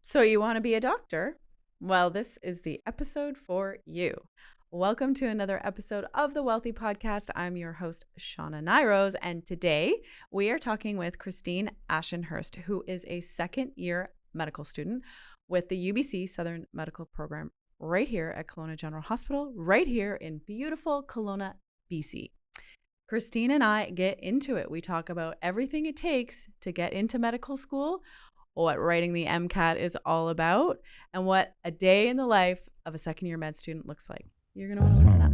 So you want to be a doctor? Well, this is the episode for you. Welcome to another episode of the Wealthy Podcast. I'm your host, Shauna Nairos, and today we are talking with Christine Ashenhurst, who is a second-year medical student with the UBC Southern Medical Program right here at Kelowna General Hospital, right here in beautiful Kelowna, BC. Christine and I get into it. We talk about everything it takes to get into medical school, what writing the MCAT is all about, and what a day in the life of a second-year med student looks like. You're going to want to listen up.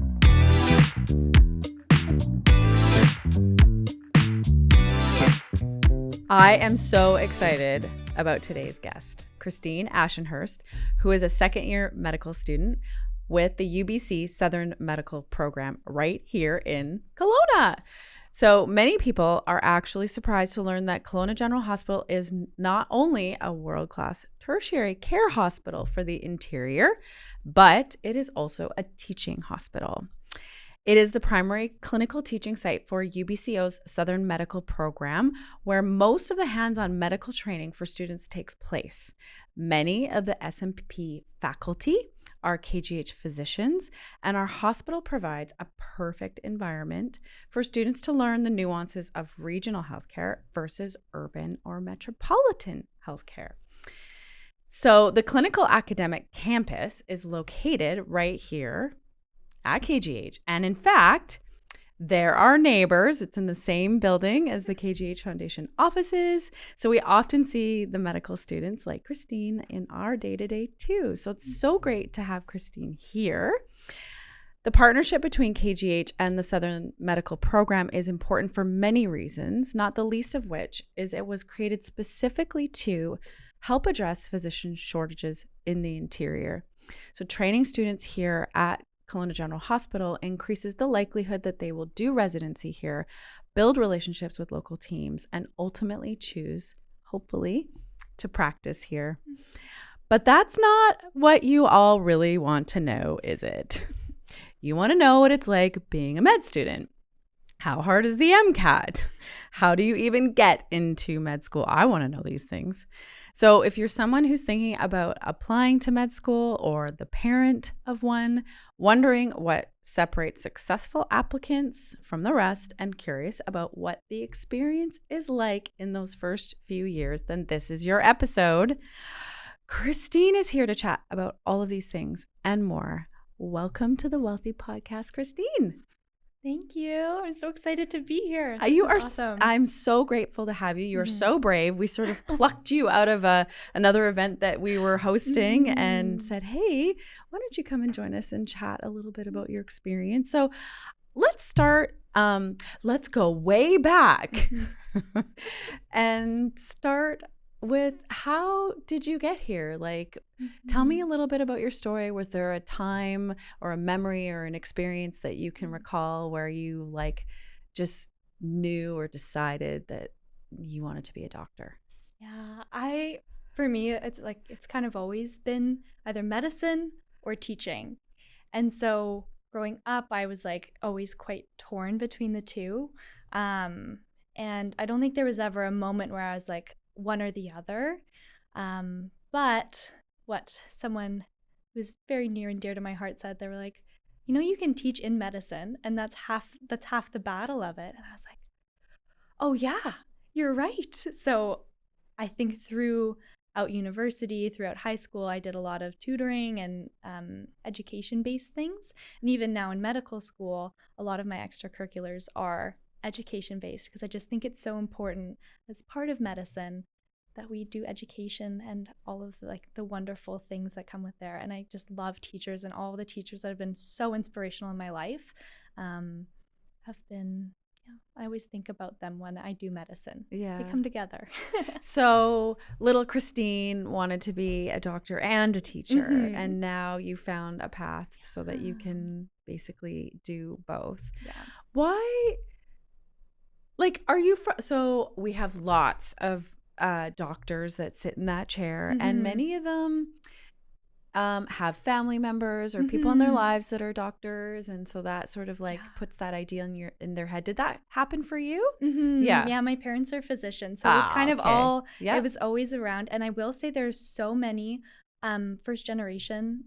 I am so excited about today's guest, Christine Ashenhurst, who is a second-year medical student with the UBC Southern Medical Program right here in Kelowna. So many people are actually surprised to learn that Kelowna General Hospital is not only a world-class tertiary care hospital for the interior, but it is also a teaching hospital. It is the primary clinical teaching site for UBCO's Southern Medical Program, where most of the hands-on medical training for students takes place. Many of the SMP faculty are KGH physicians, and our hospital provides a perfect environment for students to learn the nuances of regional healthcare versus urban or metropolitan healthcare. So the clinical academic campus is located right here at KGH. And in fact, they're our neighbors. It's in the same building as the KGH Foundation offices. So we often see the medical students like Christine in our day-to-day too. So it's so great to have Christine here. The partnership between KGH and the Southern Medical Program is important for many reasons, not the least of which is it was created specifically to help address physician shortages in the interior. So training students here at Kelowna General Hospital increases the likelihood that they will do residency here, build relationships with local teams, and ultimately choose, hopefully, to practice here. But that's not what you all really want to know, is it? You want to know what it's like being a med student. How hard is the MCAT? How do you even get into med school? I want to know these things. So if you're someone who's thinking about applying to med school or the parent of one, wondering what separates successful applicants from the rest and curious about what the experience is like in those first few years, then this is your episode. Christine is here to chat about all of these things and more. Welcome to the Wealthy Podcast, Christine. Thank you. I'm so excited to be here. You are awesome. I'm so grateful to have you. You're so brave. We sort of plucked you out of another event that we were hosting and said, hey, why don't you come and join us and chat a little bit about your experience? So let's start. Let's go way back and start with how did you get here? Like, tell me a little bit about your story. Was there a time or a memory or an experience that you can recall where you like just knew or decided that you wanted to be a doctor? Yeah, for me, it's kind of always been either medicine or teaching. And so growing up, I was like always quite torn between the two. And I don't think there was ever a moment where I was like, one or the other. But what someone who's very near and dear to my heart said, they were like, you can teach in medicine and that's half the battle of it. And I was like, oh yeah, you're right. So I think throughout university, throughout high school, I did a lot of tutoring and education-based things. And even now in medical school, a lot of my extracurriculars are education-based because I just think it's so important as part of medicine that we do education and all of the wonderful things that come with there. And I just love teachers, and all the teachers that have been so inspirational in my life have been, I always think about them when I do medicine. Yeah. They come together. So little Christine wanted to be a doctor and a teacher, and now you found a path so that you can basically do both. Yeah. Why? Like, are you so we have lots of doctors that sit in that chair, and many of them have family members or people in their lives that are doctors, and so that sort of like puts that idea in their head. Did that happen for you? Yeah, my parents are physicians, so it was kind of all it was always around. And I will say there's so many first generation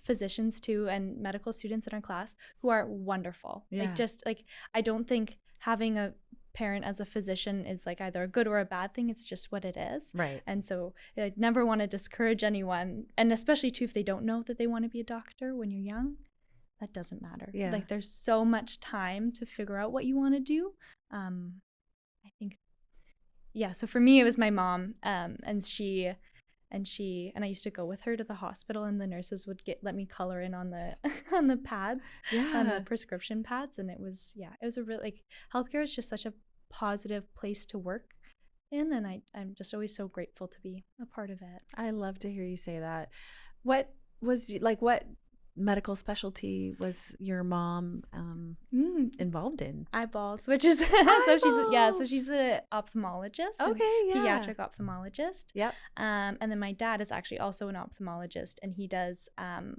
physicians too and medical students in our class who are wonderful. Like just like I don't think having a parent as a physician is like either a good or a bad thing. It's just what it is. Right. And so I never want to discourage anyone, and especially too if they don't know that they want to be a doctor when you're young, that doesn't matter. Like there's so much time to figure out what you want to do. I think so for me it was my mom, and I used to go with her to the hospital, and the nurses would let me color in on the on the pads, on the prescription pads, and it was a really like healthcare is just such a positive place to work in, and I'm just always so grateful to be a part of it. I love to hear you say that. What medical specialty was your mom involved in? Eyeballs, which is so she's an ophthalmologist. Pediatric ophthalmologist. Yep. And then my dad is actually also an ophthalmologist, and he does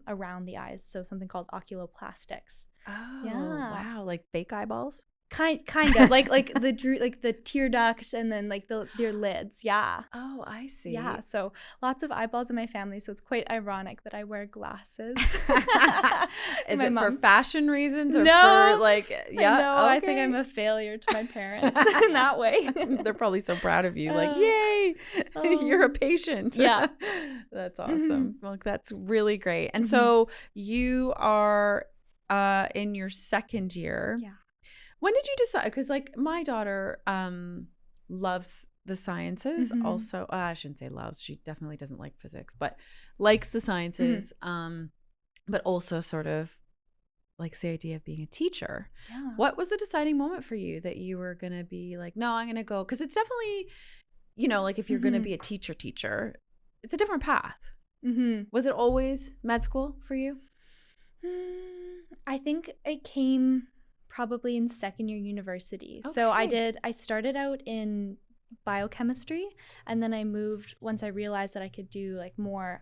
around the eyes, so something called oculoplastics. Oh, wow, like fake eyeballs? Kind of like the tear duct and then like their lids. Oh, I see. So lots of eyeballs in my family, so it's quite ironic that I wear glasses. Is it for fashion reasons or for like I think I'm a failure to my parents in that way. They're probably so proud of you, like yay, you're a patient. That's awesome. Well, that's really great. And so you are in your second year. When did you decide? Because like my daughter loves the sciences. Also, I shouldn't say loves. She definitely doesn't like physics, but likes the sciences. But also sort of likes the idea of being a teacher. What was the deciding moment for you that you were going to be like, no, I'm going to go? Because it's definitely, like if you're going to be a teacher, it's a different path. Was it always med school for you? I think it came probably in second year university. So I started out in biochemistry, and then I moved once I realized that I could do like more.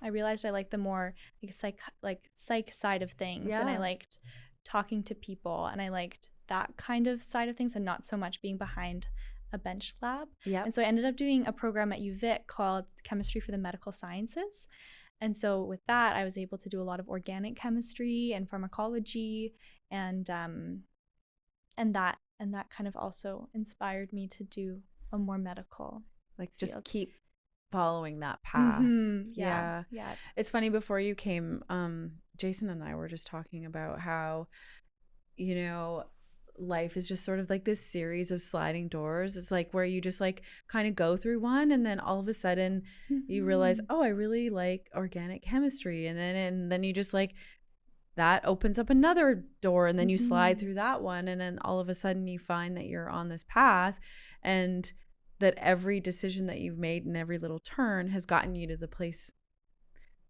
I realized I liked the more psych side of things, and I liked talking to people, and I liked that kind of side of things, and not so much being behind a bench lab. And so I ended up doing a program at UVic called Chemistry for the Medical Sciences. And so with that, I was able to do a lot of organic chemistry and pharmacology, and that kind of also inspired me to do a more medical just field. Keep following that path. Yeah. It's funny, before you came, Jason and I were just talking about how life is just sort of like this series of sliding doors. It's like where you just like kind of go through one, and then all of a sudden you realize, oh, I really like organic chemistry, and then you just like that opens up another door, and then you slide through that one, and then all of a sudden you find that you're on this path, and that every decision that you've made and every little turn has gotten you to the place.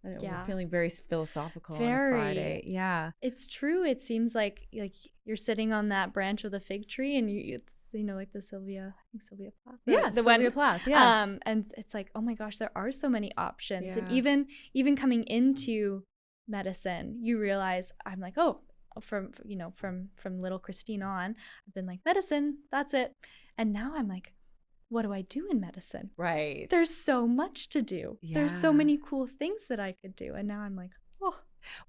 I don't know, we're feeling very philosophical on a Friday. Yeah, it's true. It seems like you're sitting on that branch of the fig tree, and it's like the Sylvia Plath. Sylvia Plath. Yeah. And it's like, oh my gosh, there are so many options, and even coming into medicine, you realize I'm like, oh, from little Christine on, I've been like, medicine, that's it, and now I'm like, what do I do in medicine? Right. There's so much to do. There's so many cool things that I could do. And now I'm like, oh.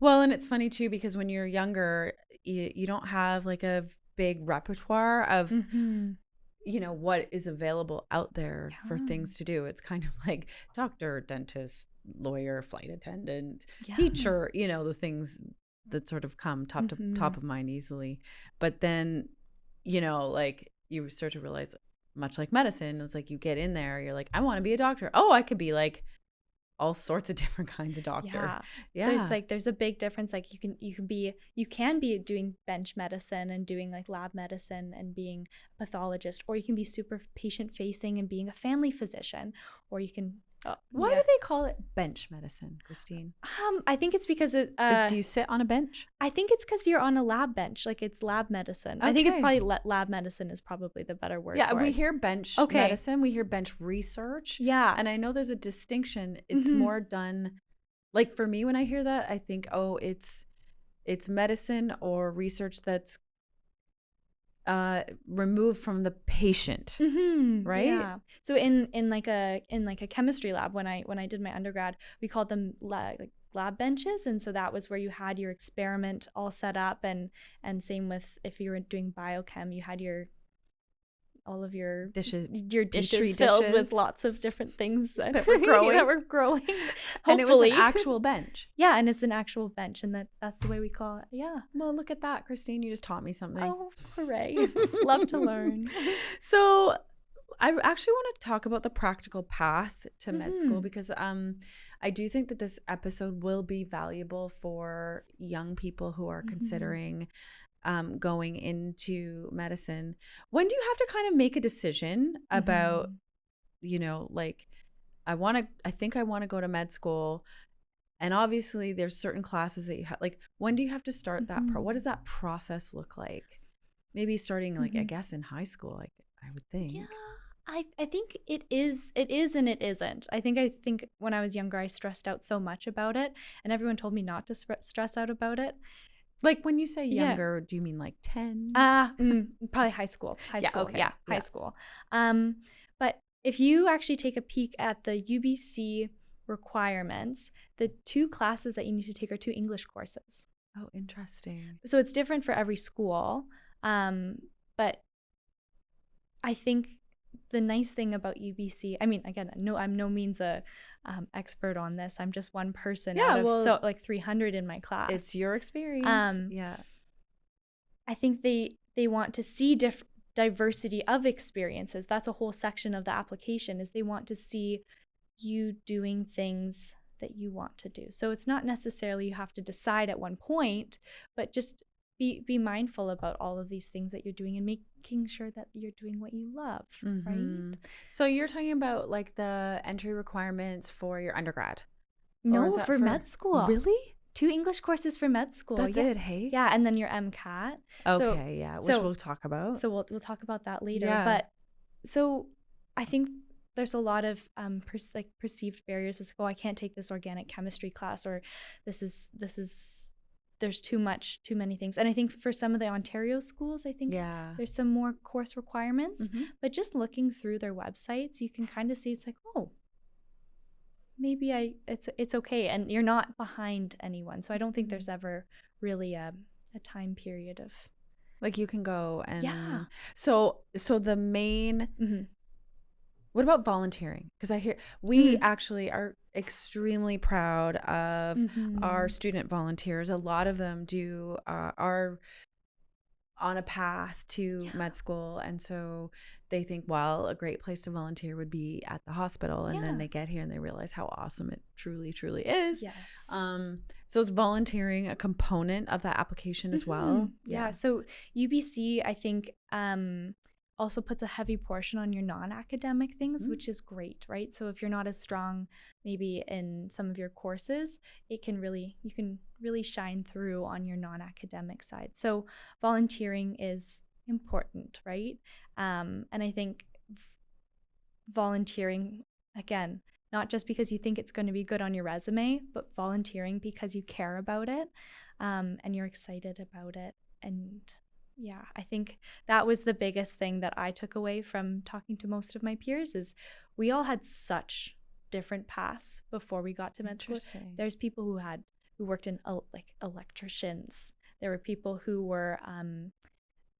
Well, and it's funny too, because when you're younger, you don't have like a big repertoire of, what is available out there for things to do. It's kind of like doctor, dentist, lawyer, flight attendant, teacher, the things that sort of come top of mind easily. But then, like you start to realize, much like medicine, it's like you get in there, you're like, I want to be a doctor. Oh, I could be like all sorts of different kinds of doctor. There's a big difference. Like you can be doing bench medicine and doing like lab medicine and being a pathologist, or you can be super patient facing and being a family physician, or you can why do they call it bench medicine, Christine? I think it's because do you sit on a bench? I think it's because you're on a lab bench. Like it's lab medicine. Okay. I think it's probably lab medicine is probably the better word. Yeah, we hear bench medicine. We hear bench research. Yeah, and I know there's a distinction. It's more done Like for me, when I hear that, I think, oh, it's medicine or research that's removed from the patient, right? Yeah. So in like a chemistry lab, when I did my undergrad, we called them lab benches, and so that was where you had your experiment all set up, and same with if you were doing biochem, you had all of your dishes filled with lots of different things that were growing. And it was an actual bench. Yeah, and it's an actual bench, and that's the way we call it. Yeah. Well, look at that, Christine. You just taught me something. Oh, hooray. Love to learn. So I actually want to talk about the practical path to med school, because I do think that this episode will be valuable for young people who are considering going into medicine. When do you have to kind of make a decision about, like, I think I want to go to med school, and obviously there's certain classes that you have, like, when do you have to start that what does that process look like? Maybe starting like I guess in high school, like I would think. Yeah. I think it is and it isn't. I think when I was younger, I stressed out so much about it, and everyone told me not to stress out about it. Like when you say younger, do you mean like 10? Probably high school. High school. But if you actually take a peek at the UBC requirements, the 2 classes that you need to take are 2 English courses. Oh, interesting. So it's different for every school. But I think the nice thing about UBC, I mean, again, I'm no means a expert on this. I'm just one person out of 300 in my class. It's your experience. I think they want to see diversity of experiences. That's a whole section of the application, is they want to see you doing things that you want to do. So it's not necessarily you have to decide at one point, but just be mindful about all of these things that you're doing and making sure that you're doing what you love, right? So you're talking about like the entry requirements for your undergrad? No, for med school. Really? 2 English courses for med school. That's it, hey? Yeah, and then your MCAT. Okay, which we'll talk about. So we'll talk about that later. Yeah. But so I think there's a lot of perceived barriers as, I can't take this organic chemistry class, or this is there's too many things. And I think for some of the Ontario schools, I think there's some more course requirements, but just looking through their websites, you can kind of see it's like, oh, maybe it's okay. And you're not behind anyone. So I don't think there's ever really a time period of, like, you can go and so the main what about volunteering? Because I hear we actually are extremely proud of our student volunteers. A lot of them are on a path to med school, and so they think, well, a great place to volunteer would be at the hospital, and then they get here and they realize how awesome it truly is. Yes. So is volunteering a component of that application as well? Yeah. So UBC, I think, also puts a heavy portion on your non-academic things, which is great, right? So if you're not as strong maybe in some of your courses, you can really shine through on your non-academic side. So volunteering is important, right? And I think volunteering, again, not just because you think it's going to be good on your resume, but volunteering because you care about it, and you're excited about it. And yeah, I think that was the biggest thing that I took away from talking to most of my peers, is we all had such different paths before we got to med school. There's people who worked in like electricians. There were people who were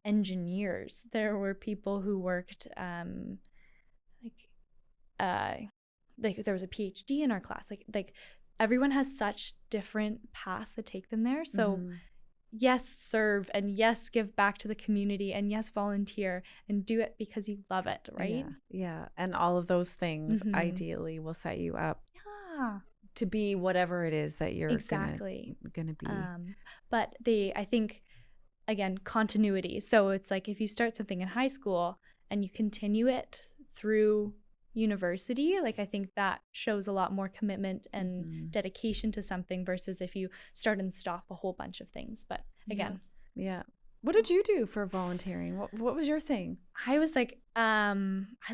engineers. There were people who worked like there was a PhD in our class. Like everyone has such different paths that take them there. So yes, serve, and yes, give back to the community, and yes, volunteer, and do it because you love it, right? Yeah. And all of those things ideally will set you up to be whatever it is that you're gonna be. But I think, again, continuity. So it's like if you start something in high school and you continue it through university, like I think that shows a lot more commitment and dedication to something versus if you start and stop a whole bunch of things. But again, What did you do for volunteering? What was your thing? I was like, I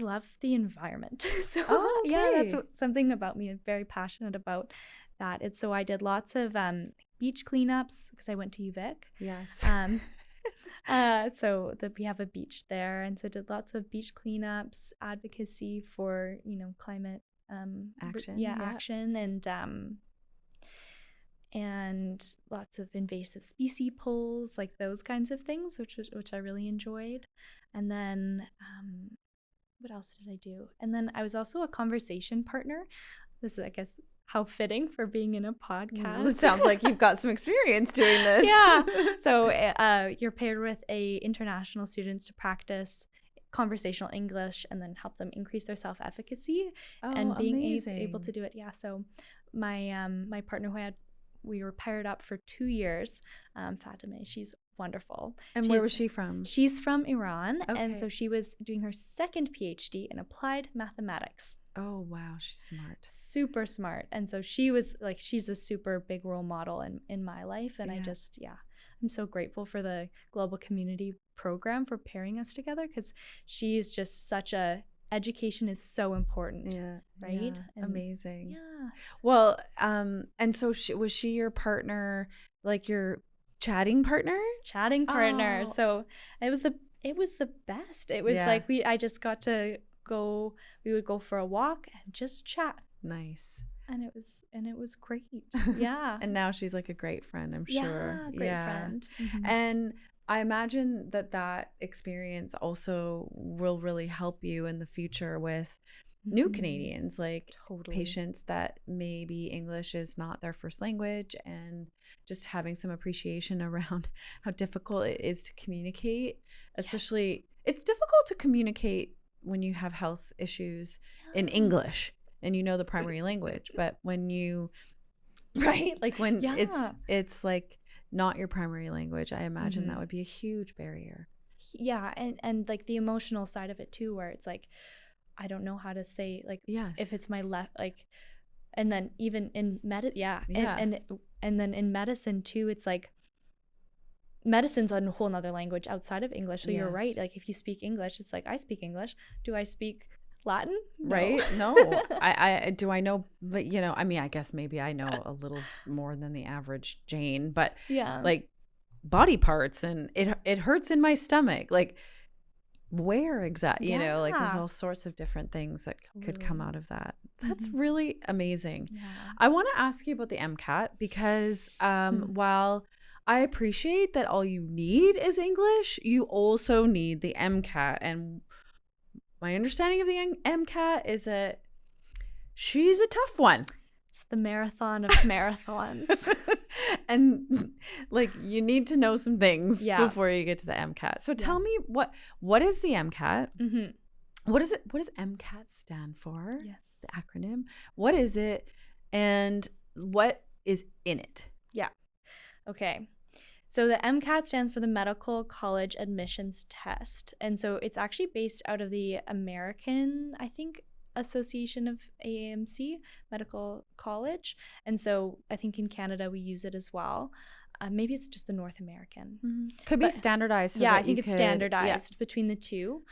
love the environment. So Okay. yeah, that's something about me. I'm very passionate about that. So I did lots of beach cleanups because I went to UVic. Yes. So we have a beach there, and so did lots of beach cleanups, advocacy for climate Action. action, and lots of invasive species polls, like those kinds of things, which I really enjoyed. And then what else did I do? And then I was also a conversation partner. This is, I guess, how fitting for being in a podcast. It sounds like you've got some experience doing this. Yeah. So you're paired with international students to practice conversational English and then help them increase their self-efficacy and being able to do it. Yeah. So my partner we were paired up for 2 years. Fatima, she's wonderful. And where was she from? She's from Iran. Okay. And so she was doing her second PhD in applied mathematics. Oh, wow. She's smart. Super smart. And so she's a super big role model in my life. And I'm so grateful for the Global Community Program for pairing us together, because she is just education is so important. Yeah. Right? Yeah. Amazing. Yeah. Well, and so was she your partner, like your chatting partner? Chatting partner. Oh. So it was the best. It was like I just got to go. We would go for a walk and just chat. Nice. And it was great. Yeah. And now she's like a great friend, I'm sure. Yeah, great friend. Mm-hmm. And I imagine that experience also will really help you in the future with new Canadians, like patients that maybe English is not their first language, and just having some appreciation around how difficult it is to communicate. Especially, it's difficult to communicate when you have health issues in English and the primary language, but when you, right? Like when it's like not your primary language, I imagine that would be a huge barrier. Yeah, and like the emotional side of it too, where it's like, I don't know how to say, like, if it's my left, like, and then even in and then in medicine too, it's like medicine's a whole nother language outside of English. So you're right. Like if you speak English, it's like, I speak English. Do I speak Latin? No. Right? No. I know, but I mean, I guess maybe I know a little more than the average Jane, but like body parts, and it hurts in my stomach. Like where exactly, like there's all sorts of different things that could come out of that. That's really amazing. Yeah. I want to ask you about the MCAT because while I appreciate that all you need is English, you also need the MCAT. And my understanding of the MCAT is that she's a tough one. It's the marathon of marathons. And like you need to know some things before you get to the MCAT. So tell me what is the MCAT? Mm-hmm. What is it? What does MCAT stand for? Yes. The acronym. What is it? And what is in it? Yeah. Okay. So the MCAT stands for the Medical College Admissions Test. And so it's actually based out of the American, I think, Association of AAMC, Medical College. And so I think in Canada we use it as well. Maybe it's just the North American. Mm-hmm. Could be standardized. I think it's standardized between the two.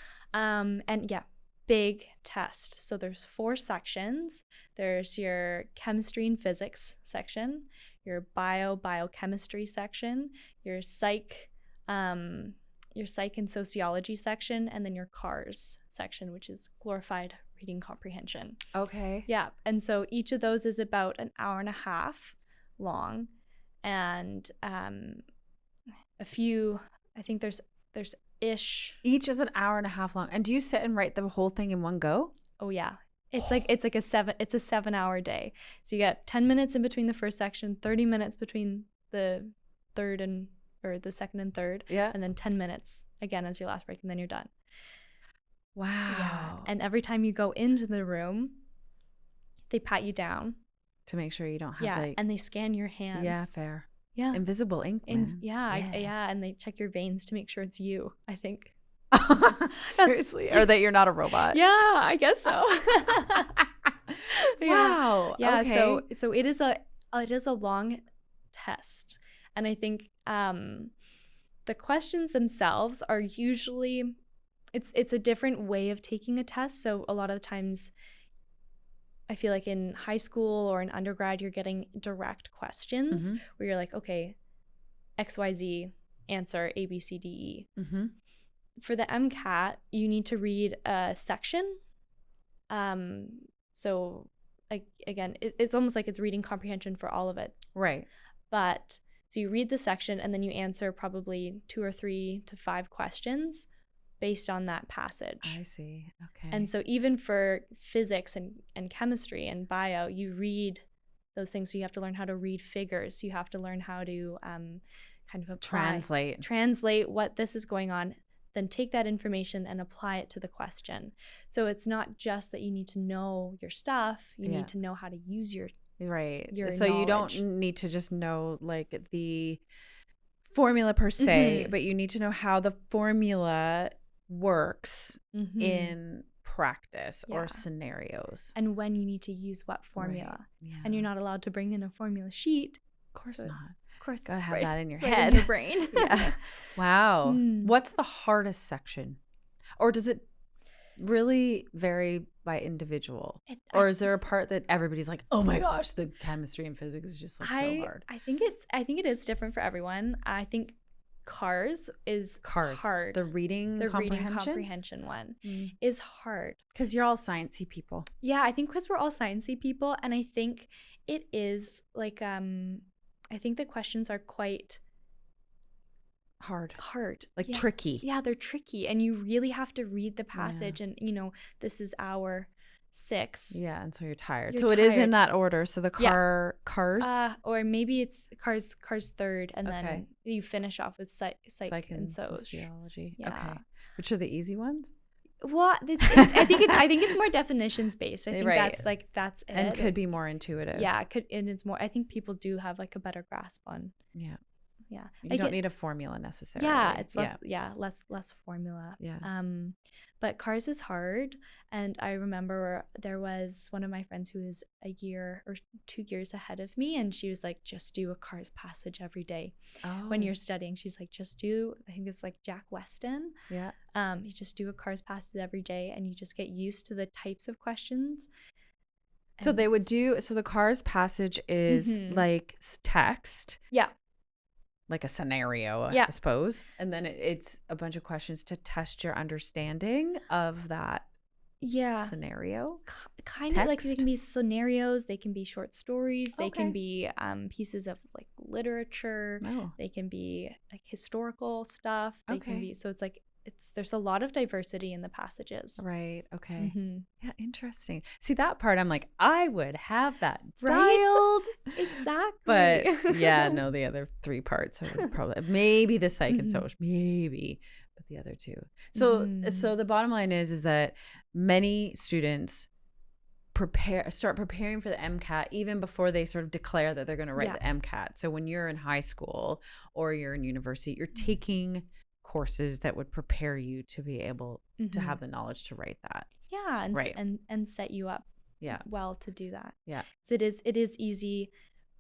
Big test. So there's 4 sections. There's your chemistry and physics section, your biochemistry section, your psych and sociology section, and then your CARS section, which is glorified reading comprehension. Okay. Yeah. And so each of those is about an hour and a half long, and a few, I think there's ish. Each is an hour and a half long. And do you sit and write the whole thing in one go? Oh yeah. It's like a 7-hour day. So you get 10 minutes in between the first section, 30 minutes between the second and third, and then 10 minutes again as your last break, and then you're done. Wow. Yeah. And every time you go into the room, they pat you down to make sure you don't have and they scan your hands. Yeah, fair. Yeah. Invisible ink. And they check your veins to make sure it's you, I think. Seriously, or that you're not a robot. Yeah, I guess so. Wow. Yeah. Okay. So it is a long test, and I think the questions themselves are usually, it's a different way of taking a test. So a lot of the times I feel like in high school or in undergrad, you're getting direct questions where you're like, okay, XYZ, answer A, B, C, D, E. For the MCAT, you need to read a section. So again, it's almost like it's reading comprehension for all of it. Right. But so you read the section and then you answer probably 2 or 3 to 5 questions based on that passage. I see. Okay. And so even for physics and chemistry and bio, you read those things. So you have to learn how to read figures. You have to learn how to kind of translate what this is going on, then take that information and apply it to the question. So it's not just that you need to know your stuff. You need to know how to use your so knowledge. You don't need to just know like the formula per se, but you need to know how the formula works in practice or scenarios. And when you need to use what formula. And you're not allowed to bring in a formula sheet. Of course not. Of course. Gotta have that in your right head. in your brain. Wow. What's the hardest section? Or does it really vary by individual? Or is there a part that everybody's like, oh my gosh, the chemistry and physics is just like so hard? I think it is different for everyone. I think CARS is hard. The reading comprehension one is hard. Because you're all sciencey people. Yeah, I think because we're all sciencey people. And I think it is like, I think the questions are quite hard. Like yeah. tricky. Yeah, they're tricky. And you really have to read the passage and, this is hour 6. Yeah, and so you're tired. It is in that order. So the CARS? Or maybe it's CARS third, and then you finish off with psych and sociology. Yeah. Okay. Which are the easy ones? Well, I think it's more definitions based. I think that's it. And could be more intuitive. Yeah, it could, and it's more. I think people do have like a better grasp on. Yeah. Yeah. You don't need a formula necessarily. Yeah, it's less formula. Yeah. But CARS is hard, and I remember there was one of my friends who was a year or 2 years ahead of me, and she was like, just do a CARS passage every day when you're studying. She's like, just do, I think it's like Jack Weston. Yeah. You just do a CARS passage every day, and you just get used to the types of questions. So they would do, so the CARS passage is like text. Yeah. Like a scenario, I suppose. And then it's a bunch of questions to test your understanding of that scenario. Kind of like they can be scenarios, they can be short stories, they can be pieces of like literature, they can be like historical stuff. They can be, so it's like, there's a lot of diversity in the passages. Right. Okay. Yeah. Interesting. See, that part, I'm like, I would have that dialed. Exactly. But the other 3 parts, I would probably, maybe the psych and social, maybe, but the other 2. So the bottom line is that many students start preparing for the MCAT even before they sort of declare that they're going to write the MCAT. So when you're in high school or you're in university, you're taking courses that would prepare you to be able to have the knowledge to write that. Yeah, and set you up well to do that. Yeah. So it is easier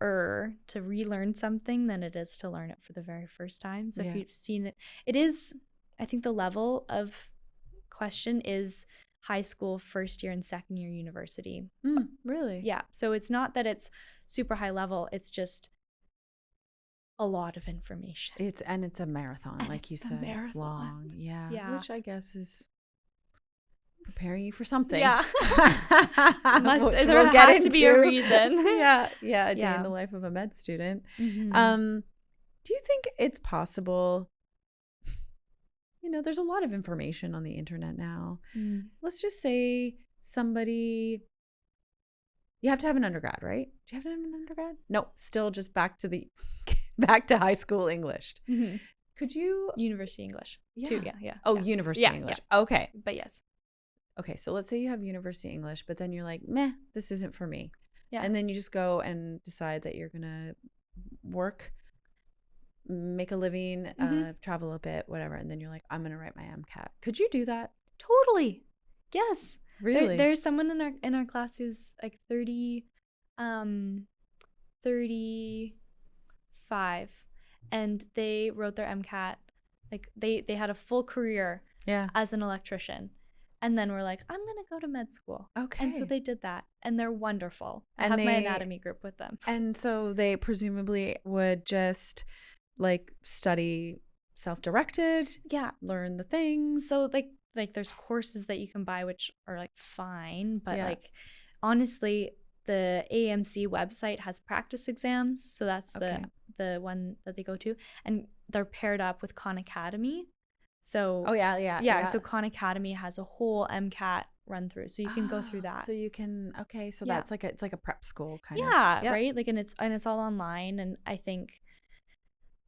to relearn something than it is to learn it for the very first time. So if you've seen it is, I think the level of question is high school, first year and second year university. Really? Yeah. So it's not that it's super high level, it's just a lot of information. It's a marathon, like you said. It's long. Yeah. Which I guess is preparing you for something. Yeah. There has to be a reason. A day in the life of a med student. Do you think it's possible? There's a lot of information on the internet now. Let's just say somebody, you have to have an undergrad, right? Do you have to have an undergrad? No, still just back to high school English. Could you? University English. Yeah. Too, yeah. Oh, university English. Yeah. Okay. But yes. Okay, so let's say you have university English, but then you're like, meh, this isn't for me. Yeah. And then you just go and decide that you're going to work, make a living, travel a bit, whatever. And then you're like, I'm going to write my MCAT. Could you do that? Totally. Yes. Really? There's someone in our class who's like 35, and they wrote their MCAT like they had a full career Yeah. as an electrician. And then we're like, I'm going to go to med school. Okay. And so they did that. And they're wonderful. I And have my they- anatomy group with them. And so they presumably would just like study self-directed, Yeah. learn the things. So like there's courses that you can buy, which are like fine. But Yeah. like, honestly, the AMC website has practice exams. So that's Okay. the one that they go to. And they're paired up with Khan Academy. So Oh yeah. yeah, so Khan Academy has a whole MCAT run through, so you can go through that. So you can so Yeah. that's like it's like a prep school kind of. Yeah, right? Like and it's all online, and I think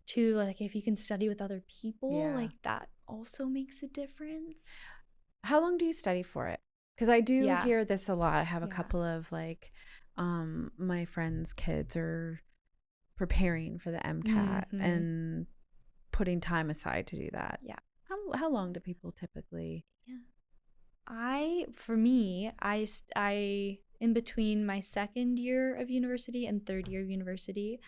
too, like if you can study with other people, Yeah. like that also makes a difference. How long do you study for it? Because I do Yeah. hear this a lot. I have a Yeah. couple of like my friends' kids are preparing for the MCAT Mhm. and putting time aside to do that. Yeah. How long do people typically? For me, I in between my second year of university and third year of university,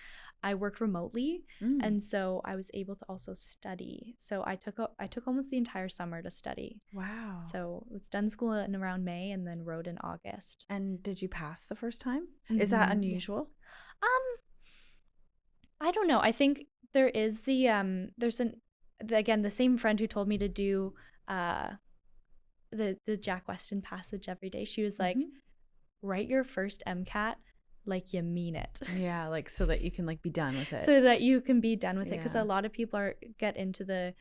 I worked remotely, and so I was able to also study. So I took almost the entire summer to study. Wow. So I was done school in around May and then wrote in August. And did you pass the first time? Is that Mhm. unusual? I don't know. I think there is again, the same friend who told me to do the Jack Weston passage every day. She was like, write your first MCAT like you mean it. Yeah, like so that you can like be done with it. So that you can be done with it, because Yeah. a lot of people get into the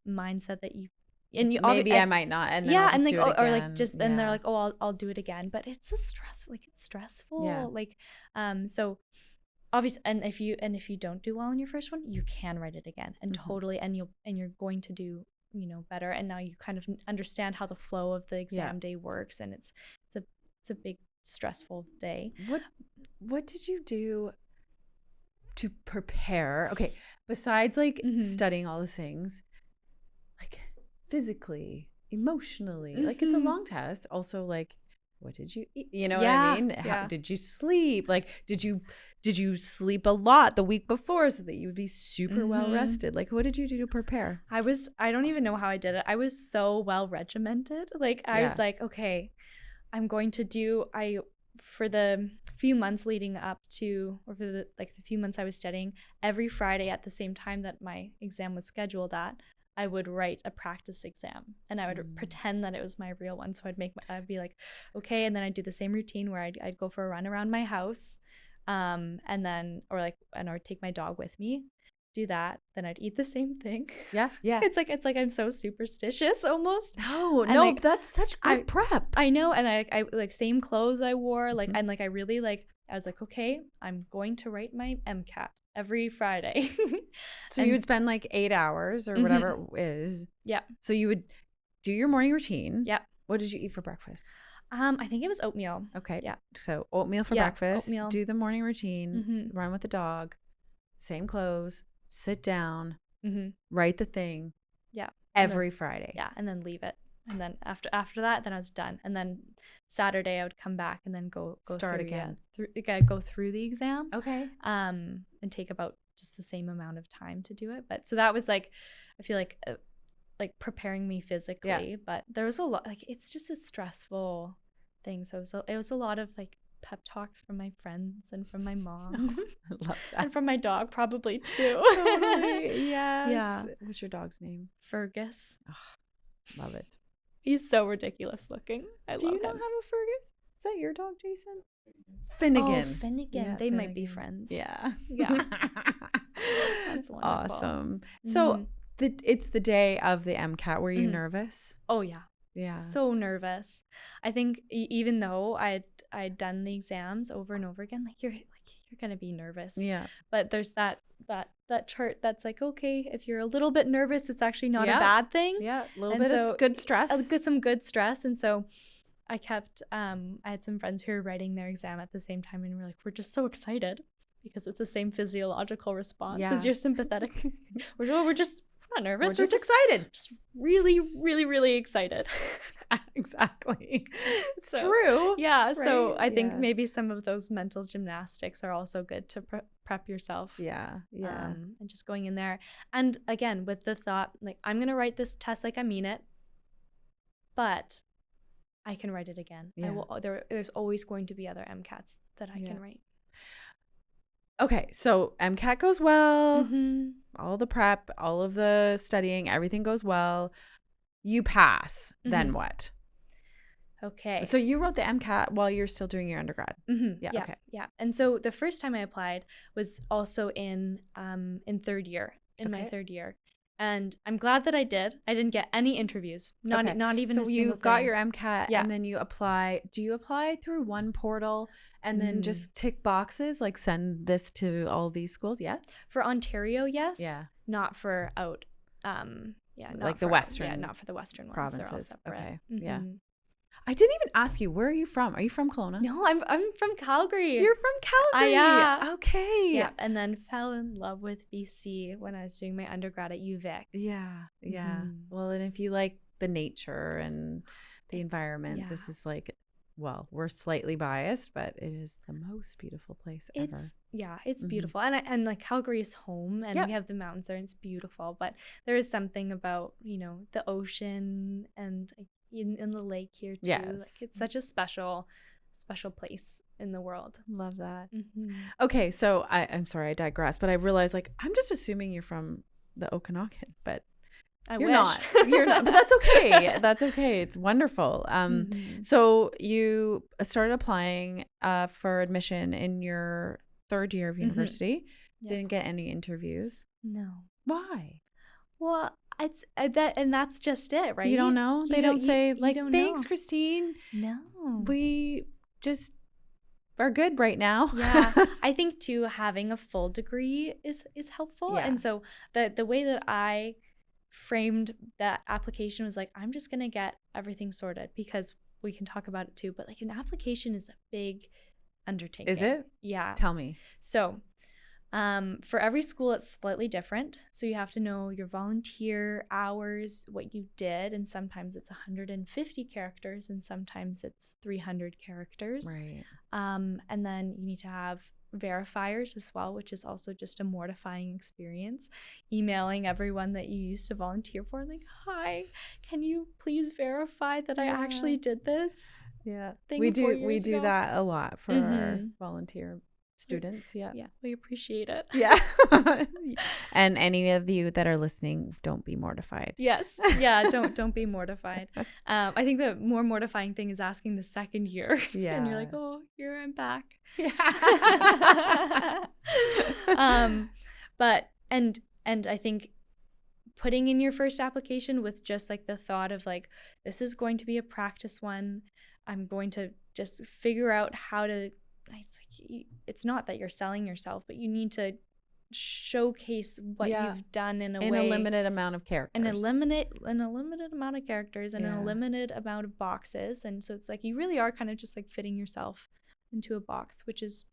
mindset that you and you maybe I might not, and then I'll just and like do it or like again. just and they're Yeah. like, oh, I'll do it again, but it's a stressful, like it's stressful, Yeah. like so obviously, and if you don't do well in your first one, you can write it again and Mhm. totally, and you're going to do better, and now you kind of understand how the flow of the exam day works, and it's a big stressful day. What did you do to prepare? Okay, besides like studying all the things, like physically, emotionally, like it's a long test. Also, like, what did you eat? You know what I mean? How did you sleep? Like, did you sleep a lot the week before so that you would be super well rested? Like, what did you do to prepare? I don't even know how I did it. I was so well regimented. Like I was like, okay, I'm going to do for the few months leading up to, or for the few months I was studying, every Friday at the same time that my exam was scheduled at, I would write a practice exam, and I would pretend that it was my real one. So I'd be like, okay, and then I'd do the same routine where I'd go for a run around my house, and then or take my dog with me, do that, then I'd eat the same thing. Yeah. It's like I'm so superstitious almost. No, like, that's such good prep. I know, and I like same clothes I wore, like and like I really like I was like, okay, I'm going to write my MCAT every Friday. So you would spend like 8 hours or whatever it is. Yeah. So you would do your morning routine. Yeah. What did you eat for breakfast? I think it was oatmeal. Okay. Yeah. So oatmeal for breakfast. Oatmeal. Do the morning routine. Run with the dog. Same clothes. Sit down. Write the thing. Yeah. Every Friday. Yeah, and then leave it. And then after that, then I was done. And then Saturday I would come back and then go start through, again. Go through the exam. Okay. And take about just the same amount of time to do it. But so that was like, I feel like preparing me physically. Yeah. But there was a lot, like it's just a stressful thing. So it was a lot of like pep talks from my friends and from my mom. I love that. And from my dog probably too. Totally. Yes. Yeah. What's your dog's name? Fergus. Oh, love it. He's so ridiculous looking. I Do love you not him. have a Fergus? Is that your dog, Jason? Finnegan. Oh, Finnegan. Yeah, They might be Finnegan. friends. Yeah. Yeah. That's wonderful. Awesome. So it's the day of the MCAT. Were you nervous? Oh yeah. Yeah. So nervous. I think even though I'd done the exams over and over again, you're gonna be nervous. Yeah. But there's that chart that's like, okay, if you're a little bit nervous, it's actually not a bad thing. Yeah. A little And bit so- of good stress. Some good stress. And so I kept I had some friends who were writing their exam at the same time, and we're just so excited because it's the same physiological response as your sympathetic. we're not not nervous. We're just excited. Just really, really, really excited. Exactly. It's true. Yeah. Right? So I think maybe some of those mental gymnastics are also good to prep yourself. Yeah. Yeah. And just going in there. And again, with the thought, like, I'm going to write this test like I mean it, but I can write it again. Yeah. There's always going to be other MCATs that I can write. Okay, so MCAT goes well, Mm-hmm. all the prep, all of the studying, everything goes well. You pass, then what? Okay. So you wrote the MCAT while you're still doing your undergrad. Mm-hmm. Yeah, okay. Yeah. And so the first time I applied was also in third year, my third year. And I'm glad that I did. I didn't get any interviews, not even a single thing. So you got your MCAT and then you apply. Do you apply through one portal and then just tick boxes, like send this to all these schools? Yes. For Ontario, yes. Yeah. Not for out. Not like for the Western. Yeah, not for the Western ones. Provinces. They're all separate. Okay. Mm-hmm. Yeah. I didn't even ask you, where are you from? Are you from Kelowna? No, I'm from Calgary. You're from Calgary. Yeah. Okay. Yeah, and then fell in love with BC when I was doing my undergrad at UVic. Yeah. Well, and if you like the nature and the environment, this is like, well, we're slightly biased, but it is the most beautiful place ever. It's beautiful. And like Calgary is home, and we have the mountains there, and it's beautiful. But there is something about, the ocean and like, in the lake here too. Yes. Like, it's such a special place in the world. Love that. Mm-hmm. Okay, so I'm sorry, I digress, but I realized, like, I'm just assuming you're from the Okanagan, but you're not. You're not, but that's okay. That's okay. It's wonderful. So you started applying for admission in your third year of university. Didn't get any interviews. No. Why? Well, it's that's just it, right? You don't know? They don't say, like, thanks, Christine. No. We just are good right now. Yeah. I think too, having a full degree is helpful. Yeah. And so the way that I framed that application was like, I'm just gonna get everything sorted, because we can talk about it too, but like an application is a big undertaking. Is it? Yeah. Tell me. So for every school, it's slightly different. So you have to know your volunteer hours, what you did, and sometimes it's 150 characters and sometimes it's 300 characters. Right. And then you need to have verifiers as well, which is also just a mortifying experience. Emailing everyone that you used to volunteer for, like, hi, can you please verify that I actually did this? Yeah. We do that a lot for our volunteer students. Yeah. We appreciate it. Yeah. And any of you that are listening, don't be mortified. Yes. Yeah. Don't be mortified. I think the more mortifying thing is asking the second year. Yeah. And you're like, oh, here I'm back. Yeah. But I think putting in your first application with just like the thought of like, this is going to be a practice one. I'm going to just figure out how to. It's not that you're selling yourself, but you need to showcase what you've done in a limited amount of characters. In a limited amount of characters and in a limited amount of boxes. And so it's like you really are kind of just like fitting yourself into a box, which is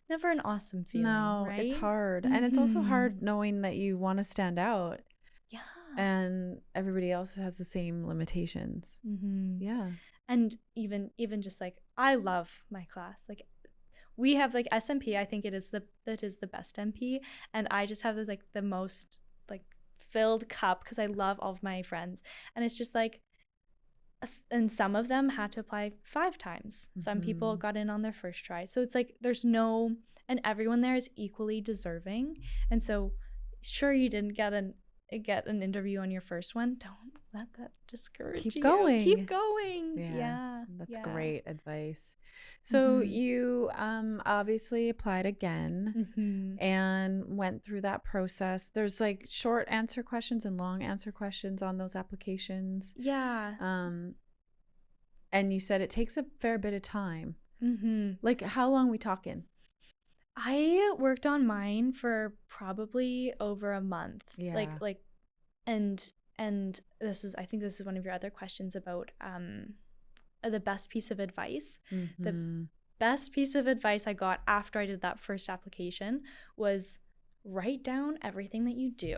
never an awesome feeling. No, right? It's hard. And it's also hard knowing that you want to stand out. Yeah. And everybody else has the same limitations. Yeah. And even just like, I love my class. Like, we have like SMP, I think that is the best MP, and I just have the most like filled cup because I love all of my friends, and it's just like, and some of them had to apply 5 times. Some people got in on their first try, so it's like and everyone there is equally deserving. And so, sure, you didn't get an interview on your first one, don't let that discourage you. Keep going. Yeah. That's great advice. So you obviously applied again and went through that process. There's like short answer questions and long answer questions on those applications. Yeah. And you said it takes a fair bit of time. Like, how long are we talking? I worked on mine for probably over a month. Yeah. And I think this is one of your other questions about the best piece of advice. The best piece of advice I got after I did that first application was write down everything that you do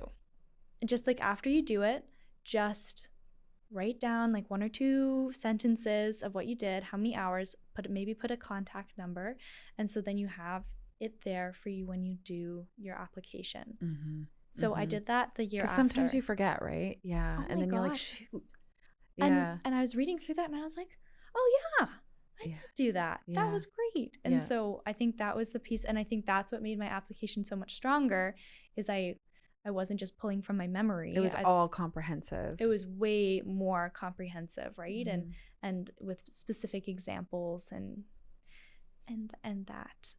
just like after you do it, just write down like 1 or 2 sentences of what you did, how many hours, maybe put a contact number. And so then you have it there for you when you do your application. So I did that the year after. Sometimes you forget, right? Yeah. Oh and then my you're like, gosh. shoot. Yeah. And I was reading through that and I was like, oh yeah, I did do that. Yeah. That was great. And so I think that was the piece. And I think that's what made my application so much stronger is I wasn't just pulling from my memory. It was all comprehensive. It was way more comprehensive, right? And with specific examples and that,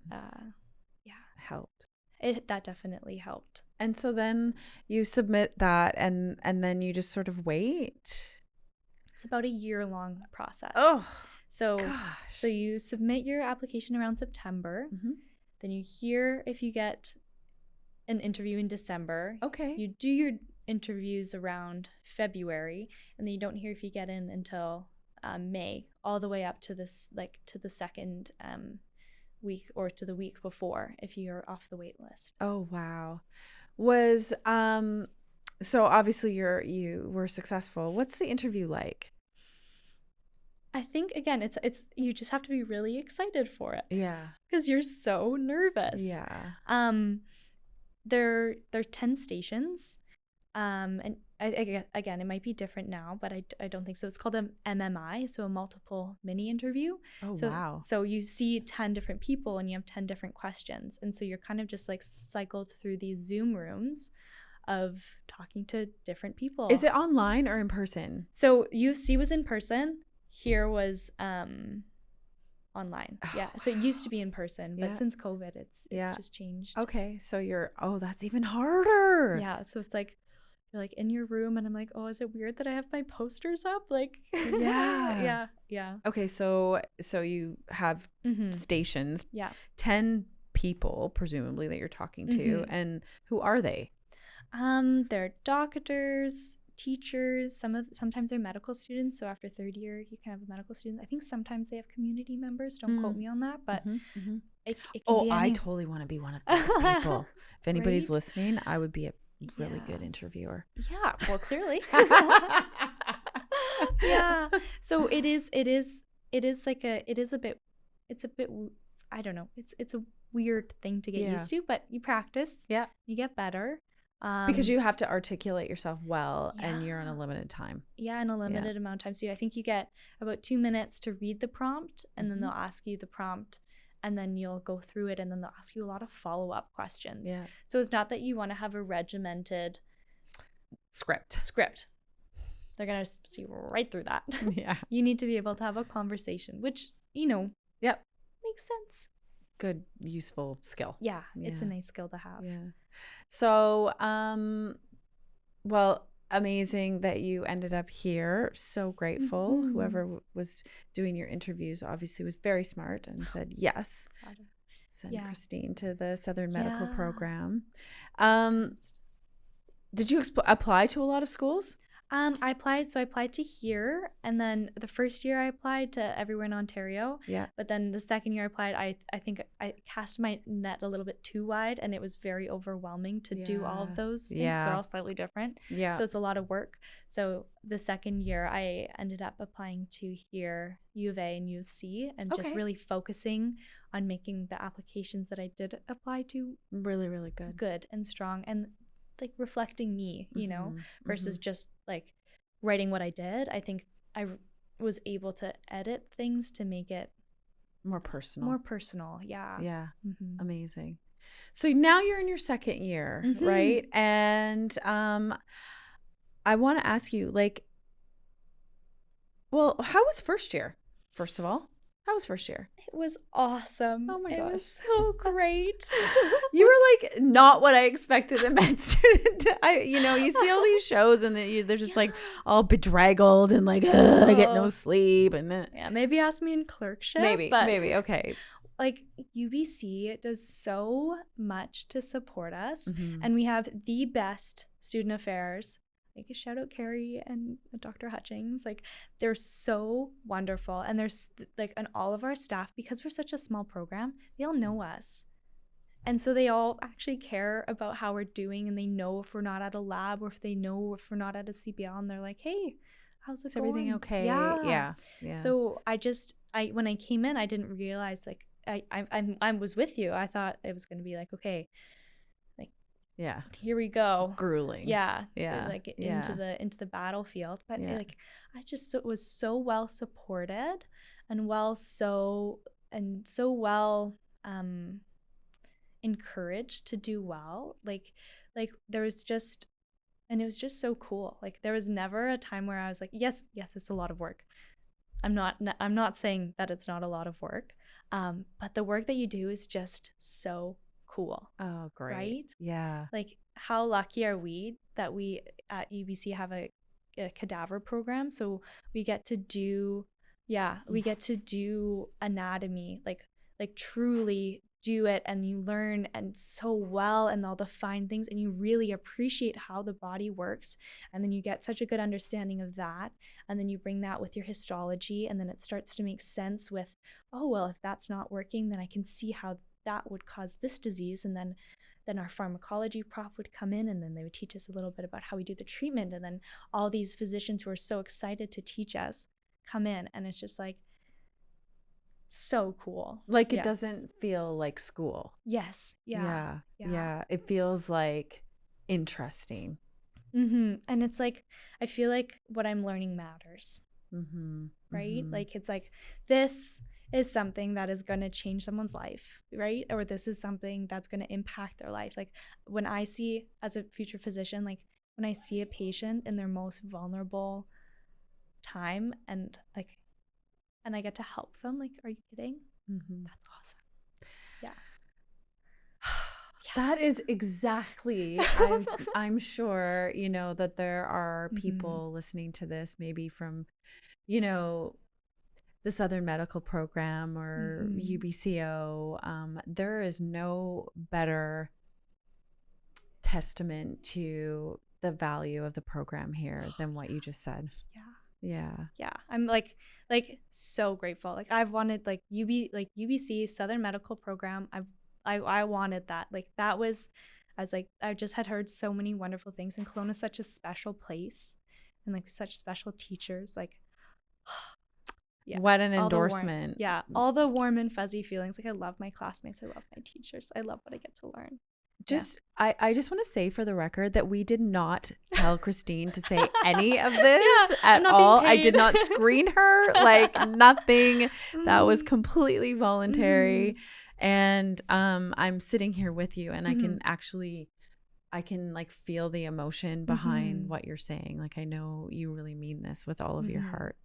helped. That definitely helped. And so then you submit that and then you just sort of wait. It's about a year-long process. Oh, so gosh. So you submit your application around September. Then you hear if you get an interview in December. Okay. You do your interviews around February, and then you don't hear if you get in until May, all the way up to this, like to the second week or to the week before if you're off the wait list. Oh, wow. Was so obviously you were successful. What's the interview like? I think again it's you just have to be really excited for it. Yeah. Because you're so nervous. Yeah. There are 10 stations. And again, it might be different now, but I don't think so. It's called an MMI, so a multiple mini interview. Oh, so, wow. So you see 10 different people and you have 10 different questions. And so you're kind of just like cycled through these Zoom rooms of talking to different people. Is it online or in person? So UC was in person. Here was online. Yeah. So it used to be in person, but since COVID, it's just changed. Okay. So that's even harder. Yeah. So it's like, you're like in your room and I'm like, oh, is it weird that I have my posters up? Like, yeah. Yeah. Okay. So you have stations, 10 people, presumably, that you're talking to. And who are they? They're doctors, teachers, sometimes they're medical students. So after third year, you can have a medical student. I think sometimes they have community members. Don't quote me on that, but it can be I totally want to be one of those people. If anybody's listening, I would be a really good interviewer. Yeah, well, clearly. Yeah. So it's a bit, I don't know. It's a weird thing to get used to, but you practice. Yeah. You get better. Because you have to articulate yourself well and you're on a limited time. Yeah, in a limited amount of time. So I think you get about 2 minutes to read the prompt and then they'll ask you the prompt and then you'll go through it and then they'll ask you a lot of follow-up questions. Yeah. So it's not that you want to have a regimented script. They're going to see right through that. Yeah. You need to be able to have a conversation, which, makes sense. Good, useful skill. Yeah, it's a nice skill to have. Yeah. So, well, amazing that you ended up here. So grateful. Whoever was doing your interviews obviously was very smart and said yes. Send Christine to the Southern Medical Program. Did you apply to a lot of schools? I applied to here, and then the first year I applied to everywhere in Ontario. Yeah. But then the second year I applied, I think I cast my net a little bit too wide, and it was very overwhelming to do all of those things. Yeah. They're all slightly different. Yeah. So it's a lot of work. So the second year I ended up applying to here, U of A and U of C, and just really focusing on making the applications that I did apply to really, really good and strong, and like reflecting me, versus just like writing what I did. I think I was able to edit things to make it more personal. Yeah. Yeah. Amazing. So now you're in your second year, right? And I want to ask you, how was first year? First of all, how was first year? It was awesome. Oh my gosh. It was so great. You were not what I expected a med student. You see all these shows and they're just all bedraggled and I get no sleep. And maybe ask me in clerkship. Maybe, okay. UBC does so much to support us. And we have the best student affairs. A shout out Carrie and Dr. Hutchings. They're so wonderful. And there's and all of our staff, because we're such a small program, they all know us. And so they all actually care about how we're doing, and they know if we're not at a lab or if they know if we're not at a CPL, and they're like, hey, how's it going? Everything okay? Yeah. Yeah. So when I came in, I didn't realize, like, I was with you. I thought it was going to be like, okay, like, yeah, here we go. Grueling. Yeah. Yeah. Like into the battlefield. But like, I just was so well supported and so well encouraged to do well. Like there was just, and it was just so cool. Like there was never a time where I was like, yes, it's a lot of work. I'm not saying that it's not a lot of work. But the work that you do is just so cool. Oh, great. Right? Yeah. Like, how lucky are we that we at UBC have a cadaver program? So we get to do anatomy, like truly do it, and you learn and so well, and all the fine things, and you really appreciate how the body works, and then you get such a good understanding of that, and then you bring that with your histology, and then it starts to make sense with, oh well, if that's not working, then I can see how that would cause this disease. And then our pharmacology prof would come in, and then they would teach us a little bit about how we do the treatment, and then all these physicians who are so excited to teach us come in, and it's just like so cool. Like it doesn't feel like school. Yes. Yeah. It feels like interesting. And it's like, I feel like what I'm learning matters. Right? Like it's like, this is something that is going to change someone's life, right? Or this is something that's going to impact their life. Like when I see, as a future physician, like when I see a patient in their most vulnerable time, and I get to help them, like, are you kidding? That's awesome. Yeah. That is exactly, I'm sure, that there are people listening to this, maybe from, the Southern Medical Program or UBCO. There is no better testament to the value of the program here than what you just said. Yeah. I'm like so grateful. Like I've wanted UBC Southern Medical Program. I wanted that. Like that was, I just had heard so many wonderful things, and Kelowna's such a special place, and like such special teachers. Like, what an endorsement. All the warm and fuzzy feelings. Like I love my classmates. I love my teachers. I love what I get to learn. I just want to say for the record that we did not tell Christine to say any of this at all. I did not screen her, like nothing. That was completely voluntary. And I'm sitting here with you, and I can like feel the emotion behind what you're saying. Like I know you really mean this with all of your heart.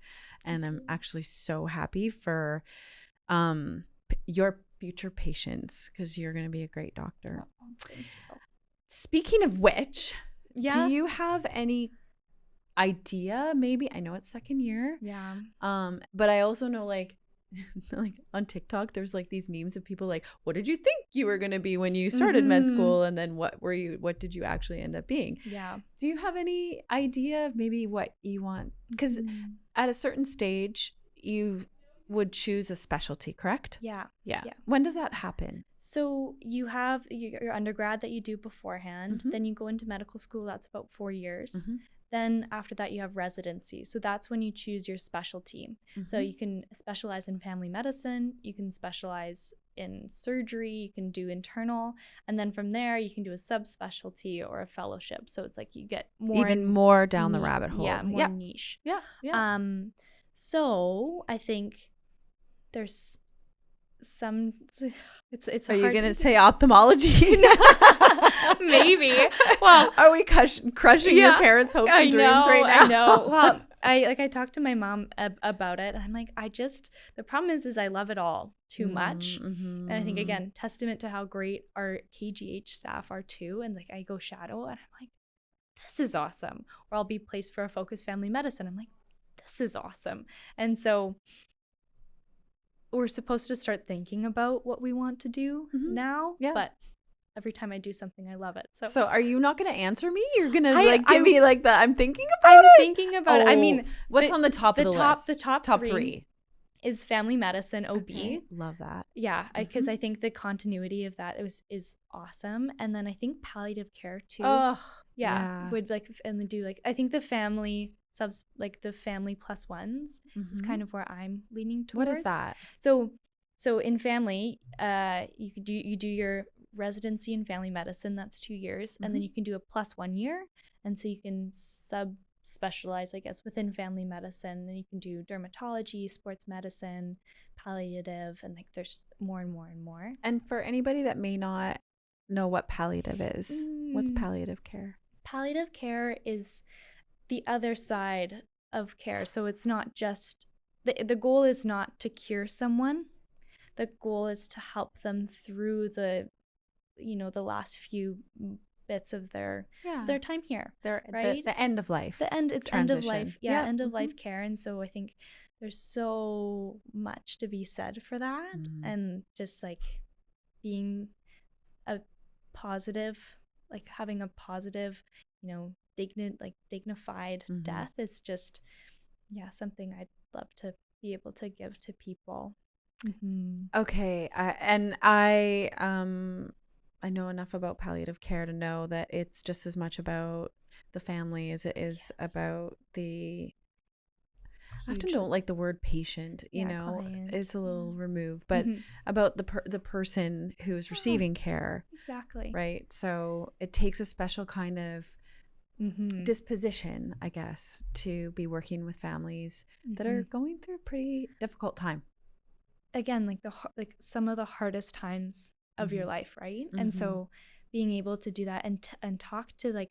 And I'm actually so happy for your future patients, because you're going to be a great doctor. Speaking of which, do you have any idea? Maybe, I know it's second year. But I also know like on TikTok, there's like these memes of people like, what did you think you were going to be when you started med school? And then what did you actually end up being? Do you have any idea of maybe what you want? Because at a certain stage, you would choose a specialty, correct? Yeah. When does that happen? So you have your undergrad that you do beforehand. Then you go into medical school. That's about 4 years. Then after that, you have residency. So that's when you choose your specialty. So you can specialize in family medicine. You can specialize in surgery. You can do internal. And then from there, you can do a subspecialty or a fellowship. So it's like you get more down the rabbit hole. More niche. So I think there's some, it's Are you going to say ophthalmology? Maybe. Well, are we crushing your parents' hopes and dreams right now? I know. Well, I talked to my mom about it, and I'm like, the problem is I love it all too much. And I think, again, testament to how great our KGH staff are too. And like I go shadow, and I'm like, this is awesome. Or I'll be placed for a focused family medicine. I'm like, this is awesome. And so we're supposed to start thinking about what we want to do now, but every time I do something, I love it. So are you not going to answer me? You're going to give me I'm thinking about it? I'm thinking about it. I mean, what's on the top of the list? The top three. is family medicine OB. Okay. Love that. Yeah, because I think the continuity of that is awesome. And then I think palliative care too. Oh, would like, and do like, I think the family subs, like the family plus ones is kind of where I'm leaning towards. What is that? So in family, you do your residency in family medicine. That's 2 years, and then you can do a plus 1 year, and so you can specialize, I guess, within family medicine. And you can do dermatology, sports medicine, palliative, and like there's more and more and more. And for anybody that may not know what palliative is, what's palliative care? Palliative care is the other side of care. So it's not just the goal is not to cure someone. The goal is to help them through the last few bits of their time here. Right? The end of life. It's transition. End of life. Yeah, end of life care. And so I think there's so much to be said for that. And just like being a positive, like having a positive, dignified death is just, something I'd love to be able to give to people. Okay. I know enough about palliative care to know that it's just as much about the family as it is about the I often don't like the word patient, client. It's a little removed, but about the person who's receiving care. Exactly. Right. So it takes a special kind of disposition, I guess, to be working with families that are going through a pretty difficult time. Again, like some of the hardest times of your life, right? And so being able to do that and talk to the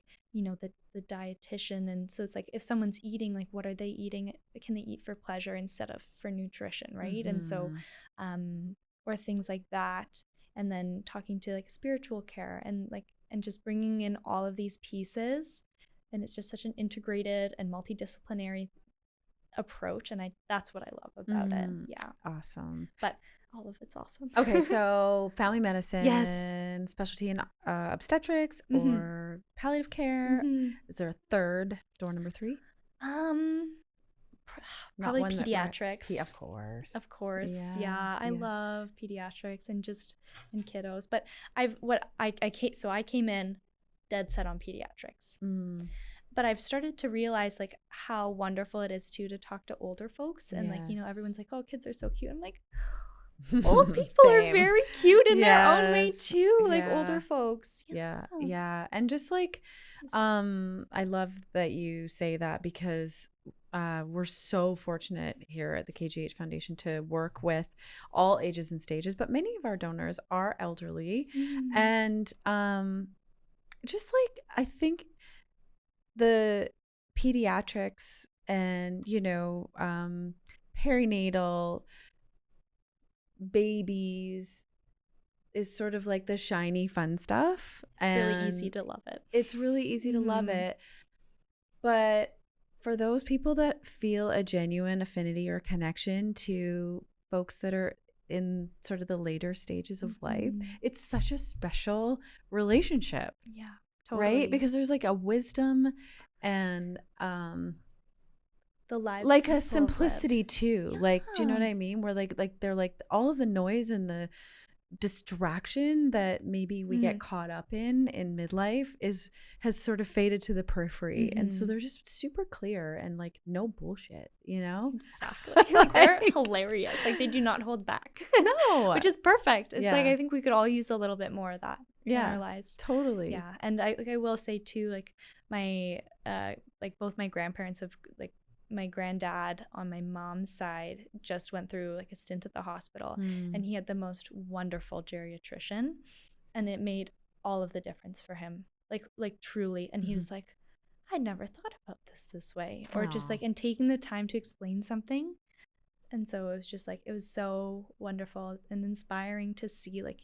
dietitian, and so it's like if someone's eating, like what are they eating? Can they eat for pleasure instead of for nutrition, right? And so or things like that, and then talking to like spiritual care and just bringing in all of these pieces, and it's just such an integrated and multidisciplinary approach, and that's what I love about it. Yeah, awesome. But all of it's awesome. Okay, so family medicine, specialty in obstetrics or palliative care. Is there a third, door number 3? Probably pediatrics. Of course. Yeah. I love pediatrics and kiddos. But I came in dead set on pediatrics. But I've started to realize like how wonderful it is to talk to older folks, and everyone's like, oh, kids are so cute. I'm like, old people are very cute in their own way too, like older folks. Yeah. And just like, I love that you say that, because we're so fortunate here at the KGH Foundation to work with all ages and stages, but many of our donors are elderly. And just like, I think the pediatrics and, perinatal babies is sort of like the shiny fun stuff. It's really easy to love it. It's really easy to love it. But for those people that feel a genuine affinity or connection to folks that are in sort of the later stages of life, it's such a special relationship. Yeah, totally. Right? Because there's like a wisdom and the lives, like a simplicity too. Like, do you know what I mean? Where like they're like all of the noise and the distraction that maybe we get caught up in midlife has sort of faded to the periphery, and so they're just super clear and like no bullshit, Exactly. Like they're hilarious. Like they do not hold back. No, which is perfect. It's like I think we could all use a little bit more of that in our lives. Totally. Yeah, and I will say too, like my both my grandparents have like. My granddad on my mom's side just went through like a stint at the hospital, and he had the most wonderful geriatrician, and it made all of the difference for him, like truly. And he was like, I never thought about this way, or just like, and taking the time to explain something. And so it was just like, it was so wonderful and inspiring to see, like,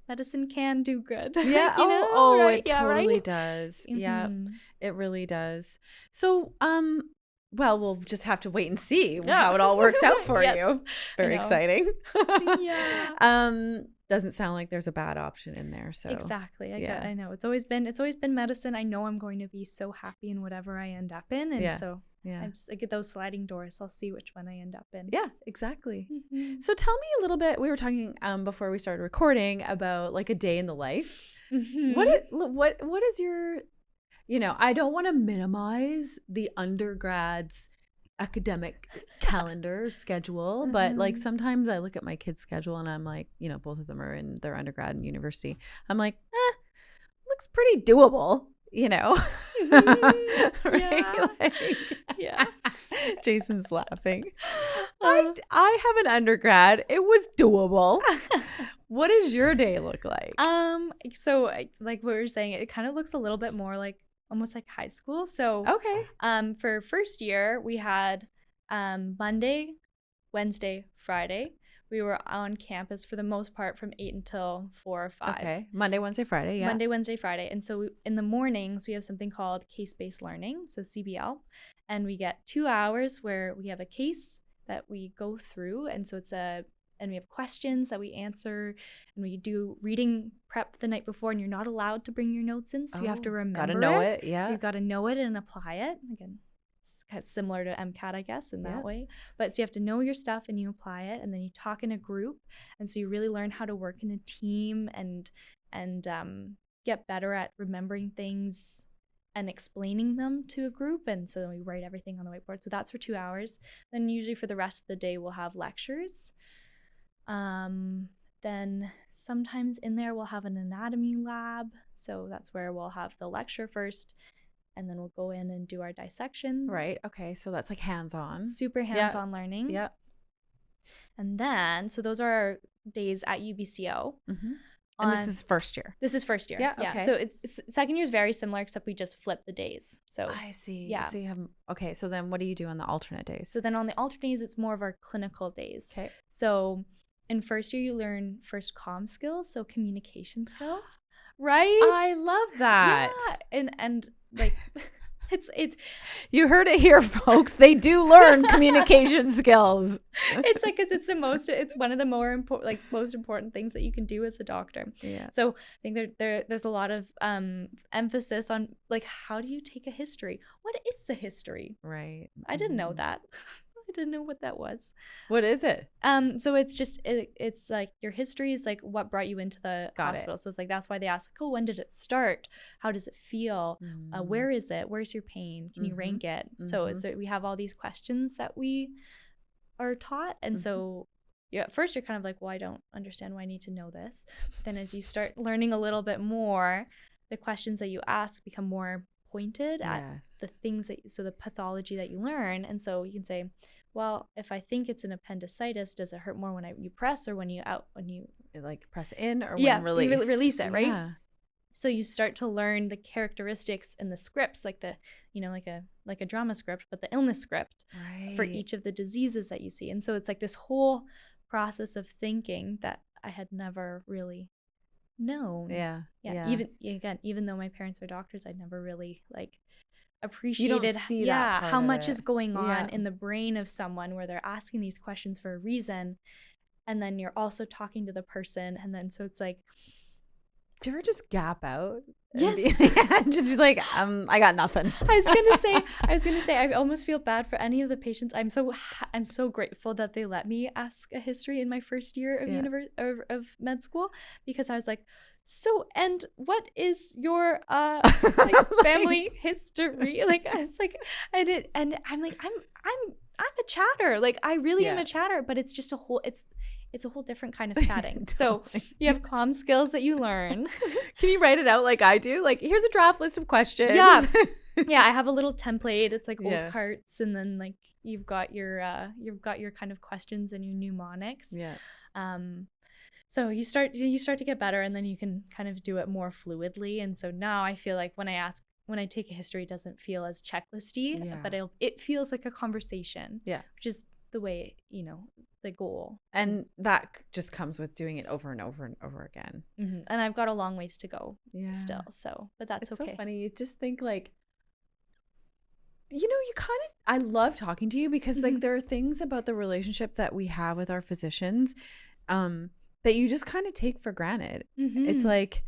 medicine can do good. Yeah. Right? It totally does. Yeah, it really does. So, well, we'll just have to wait and see how it all works out for you. Very exciting. Doesn't sound like there's a bad option in there. So exactly. I know it's always been medicine. I know I'm going to be so happy in whatever I end up in, and so I get those sliding doors. I'll see which one I end up in. Yeah, exactly. Mm-hmm. So tell me a little bit. We were talking before we started recording about like a day in the life. Mm-hmm. What is your, I don't want to minimize the undergrad's academic calendar schedule, but like sometimes I look at my kids' schedule and I'm like, both of them are in their undergrad and university. I'm like, looks pretty doable, right? Yeah. Jason's laughing. I have an undergrad. It was doable. What does your day look like? So like what we were saying, it kind of looks a little bit more like almost like high school. So okay. For first year, we had Monday, Wednesday, Friday. We were on campus for the most part from 8 until 4 or 5. Okay. Monday, Wednesday, Friday. Yeah. Monday, Wednesday, Friday. And so in the mornings, we have something called case-based learning, so CBL. And we get 2 hours where we have a case that we go through. And so and we have questions that we answer, and we do reading prep the night before, and you're not allowed to bring your notes in. So you have to remember gotta know it. Yeah. So you've got to know it and apply it. Again, it's kind of similar to MCAT, I guess, in that way. But so you have to know your stuff and you apply it, and then you talk in a group. And so you really learn how to work in a team and get better at remembering things and explaining them to a group. And so then we write everything on the whiteboard. So that's for 2 hours. Then usually for the rest of the day, we'll have lectures. Then sometimes in there we'll have an anatomy lab. So that's where we'll have the lecture first, and then we'll go in and do our dissections. Right. Okay. So that's like hands-on. Super hands-on learning. Yeah. And then, so those are our days at UBCO. Mm-hmm. And this is first year. This is first year. Yeah. Okay. So second year is very similar, except we just flip the days. So I see. Yeah. So you have, okay. So then what do you do on the alternate days? So then on the alternate days, it's more of our clinical days. Okay. So in first year, you learn first comm skills, so communication skills, right? I love that. Yeah. And like, it's you heard it here, folks. They do learn communication skills. It's like, cause it's one of the most important things that you can do as a doctor. Yeah. So I think there's a lot of emphasis on like, how do you take a history? What is a history? Right. I didn't know that. I didn't know what that was. What is it? So it's just it's like your history is like what brought you into the hospital. So it's like that's why they ask, oh, when did it start? How does it feel? Where is it? Where's your pain? Can you rank it? So we have all these questions that we are taught, and so at first you're kind of like, well, I don't understand why I need to know this. Then as you start learning a little bit more, the questions that you ask become more pointed at the things so the pathology that you learn. And so you can say, well, if I think it's an appendicitis, does it hurt more when you press or when you like press in or when release it, right? Yeah. So you start to learn the characteristics and the scripts, like the like a drama script, but the illness script for each of the diseases that you see. And so it's like this whole process of thinking that I had never really known. Yeah. Even though my parents are doctors, I'd never really like appreciated you don't see that part how of much it. is going on in the brain of someone where they're asking these questions for a reason, and then you're also talking to the person, and then so it's like, do you ever just gap out? Yes. Just be like, I got nothing. I was gonna say I almost feel bad for any of the patients. I'm so grateful that they let me ask a history in my first year of of med school, because I was like, so, and what is your family history? Like, it's like, and I'm like, I'm a chatter. Like, I really am a chatter, but it's just it's a whole different kind of chatting. So you have comm skills that you learn. Can you write it out like I do? Like, here's a draft list of questions. Yeah. I have a little template. It's like old carts, and then like you've got your kind of questions and your mnemonics. Yeah. So you start to get better, and then you can kind of do it more fluidly. And so now I feel like when I take a history, it doesn't feel as checklisty, but it feels like a conversation. Yeah. Which is the way, the goal. And that just comes with doing it over and over and over again. Mm-hmm. And I've got a long ways to go still. So, but that's it's okay. So funny. You just think like, I love talking to you because like there are things about the relationship that we have with our physicians that you just kind of take for granted. Mm-hmm. It's like,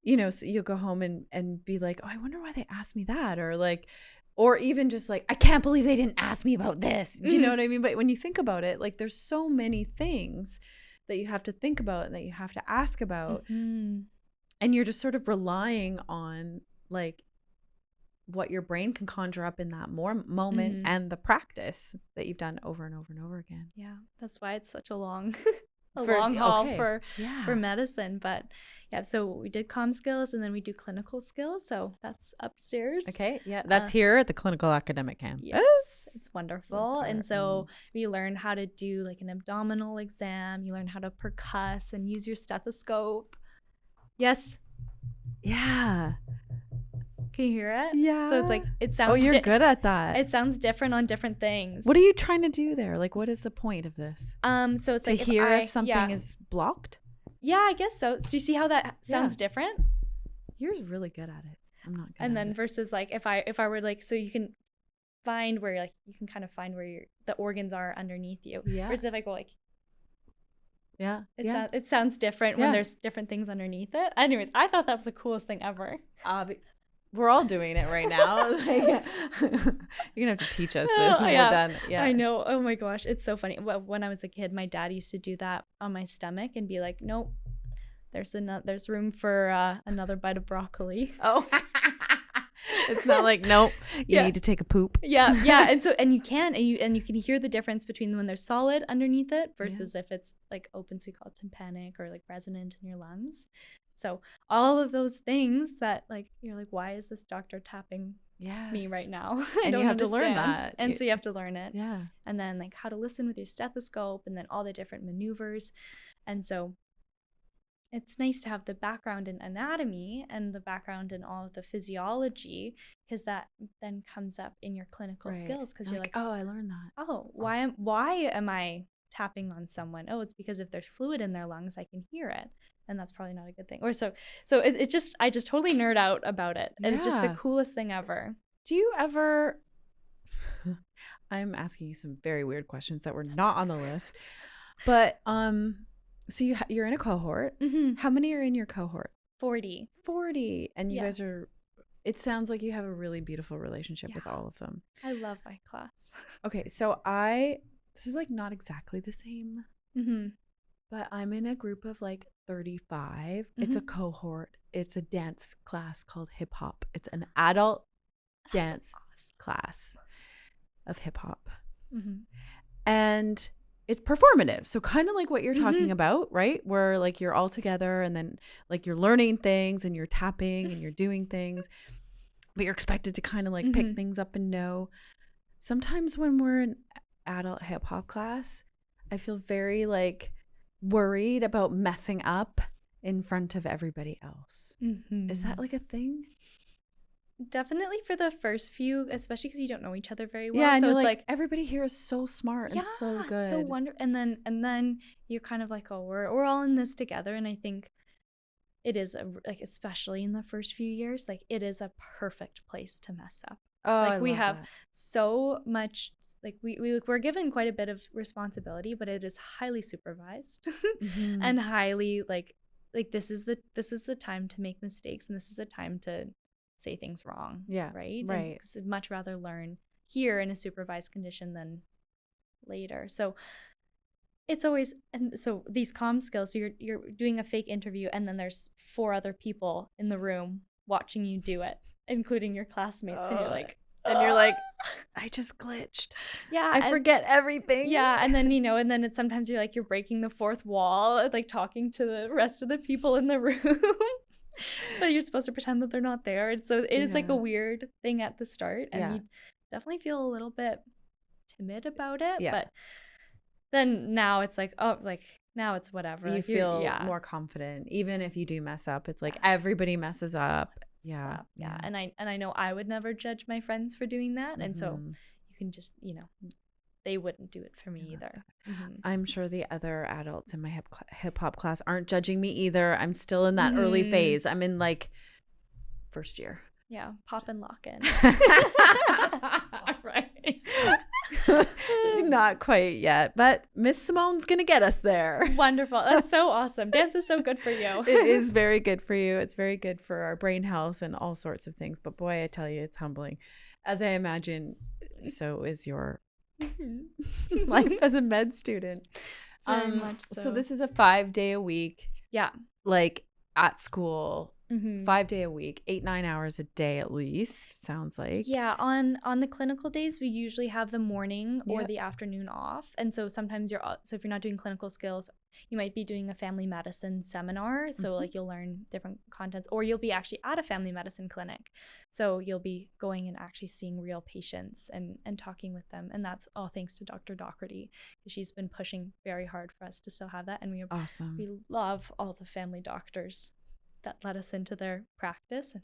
so you'll go home and be like, oh, I wonder why they asked me that. Or like, Or even just like, I can't believe they didn't ask me about this. Do you know what I mean? But when you think about it, like there's so many things that you have to think about and that you have to ask about. And you're just sort of relying on like what your brain can conjure up in that moment and the practice that you've done over and over and over again. Yeah, that's why it's such a long long haul for medicine. But yeah, so we did comm skills and then we do clinical skills. So that's upstairs. Okay, yeah, that's here at the clinical academic campus. Yes, it's wonderful. And so we learn how to do like an abdominal exam. You learn how to percuss and use your stethoscope. Yes. Yeah. Can you hear it? Yeah. So it's like, it sounds... Oh, you're good at that. It sounds different on different things. What are you trying to do there? Like, what is the point of this? So it's to like hear if something is blocked? Yeah, I guess so. So you see how that sounds different? You're really good at it. I'm not good and at then it. Versus like if I were like, so you can find where like, you can kind of find where the organs are underneath you. Yeah. Versus if I go like... Yeah. It sounds different when there's different things underneath it. Anyways, I thought that was the coolest thing ever. We're all doing it right now. Like, you're gonna have to teach us this when we're done. Yeah, I know. Oh my gosh, it's so funny. When I was a kid, my dad used to do that on my stomach and be like, "Nope, there's room for another bite of broccoli." Oh, it's not like nope. You need to take a poop. Yeah. And you can hear the difference between when there's solid underneath it versus if it's like open, so you call it tympanic or like resonant in your lungs. So all of those things that like you're like, why is this doctor tapping me right now? I don't understand. To learn that. And so you have to learn it. Yeah. And then like how to listen with your stethoscope and then all the different maneuvers. And so it's nice to have the background in anatomy and the background in all of the physiology, because that then comes up in your clinical skills, because you're like, oh, I learned that. Oh, why am I tapping on someone? Oh, it's because if there's fluid in their lungs, I can hear it. And that's probably not a good thing. Or I just totally nerd out about it. And it's just the coolest thing ever. Do you ever, I'm asking you some very weird questions that were not on the list, but, so you're in a cohort. Mm-hmm. How many are in your cohort? 40. And you guys are, it sounds like you have a really beautiful relationship with all of them. I love my class. Okay. So this is like not exactly the same, but I'm in a group of like 35. It's a cohort. It's a dance class called hip hop. It's an adult dance class of hip hop. And it's performative. So kind of like what you're talking about, right? Where like you're all together and then like you're learning things and you're tapping and you're doing things, but you're expected to kind of like pick things up and know. Sometimes when we're in adult hip hop class, I feel very like worried about messing up in front of everybody else. Is that like a thing? Definitely for the first few, especially because you don't know each other very well. Yeah, and so it's like everybody here is so smart and so good, so wonderful. And then you're kind of like, oh, we're all in this together. And I think it is like, especially in the first few years, like it is a perfect place to mess up. Oh, like we have so much, like we're given quite a bit of responsibility, but it is highly supervised and highly like this is the time to make mistakes and this is the time to say things wrong. Yeah. Right. Because I'd much rather learn here in a supervised condition than later. So it's always, and so these comm skills, so you're doing a fake interview and then there's 4 other people in the room watching you do it, including your classmates. And you're like, I just glitched. Yeah. I forget everything. Yeah. And then, and then it's sometimes you're like, you're breaking the 4th wall, like talking to the rest of the people in the room. But you're supposed to pretend that they're not there. And so it is like a weird thing at the start. And you definitely feel a little bit timid about it. Yeah. But then now it's like, oh, like now it's whatever. You feel more confident. Even if you do mess up, it's like everybody messes up. Yeah. Yeah. And I know I would never judge my friends for doing that. And so you can just, they wouldn't do it for me either. I'm sure the other adults in my hip hop class aren't judging me either. I'm still in that early phase. I'm in like first year. Yeah. Pop and lock in. Right. Not quite yet, but Miss Simone's gonna get us there. Wonderful. That's so awesome. Dance is so good for you. It is very good for you. It's very good for our brain health and all sorts of things. But boy, I tell you, it's humbling. As I imagine, so is your life as a med student. Very much so this is a 5-day a week, Yeah. like at school, Mhm. 5-day a week, 8-9 hours a day at least, sounds like. Yeah, on the clinical days, we usually have the morning or Yep. the afternoon off. And so sometimes so if you're not doing clinical skills, you might be doing a family medicine seminar. So like you'll learn different contents, or you'll be actually at a family medicine clinic. So you'll be going and actually seeing real patients and talking with them. And that's all thanks to Dr. Doherty, because she's been pushing very hard for us to still have that. And Awesome. we love all the family doctors that let us into their practice. And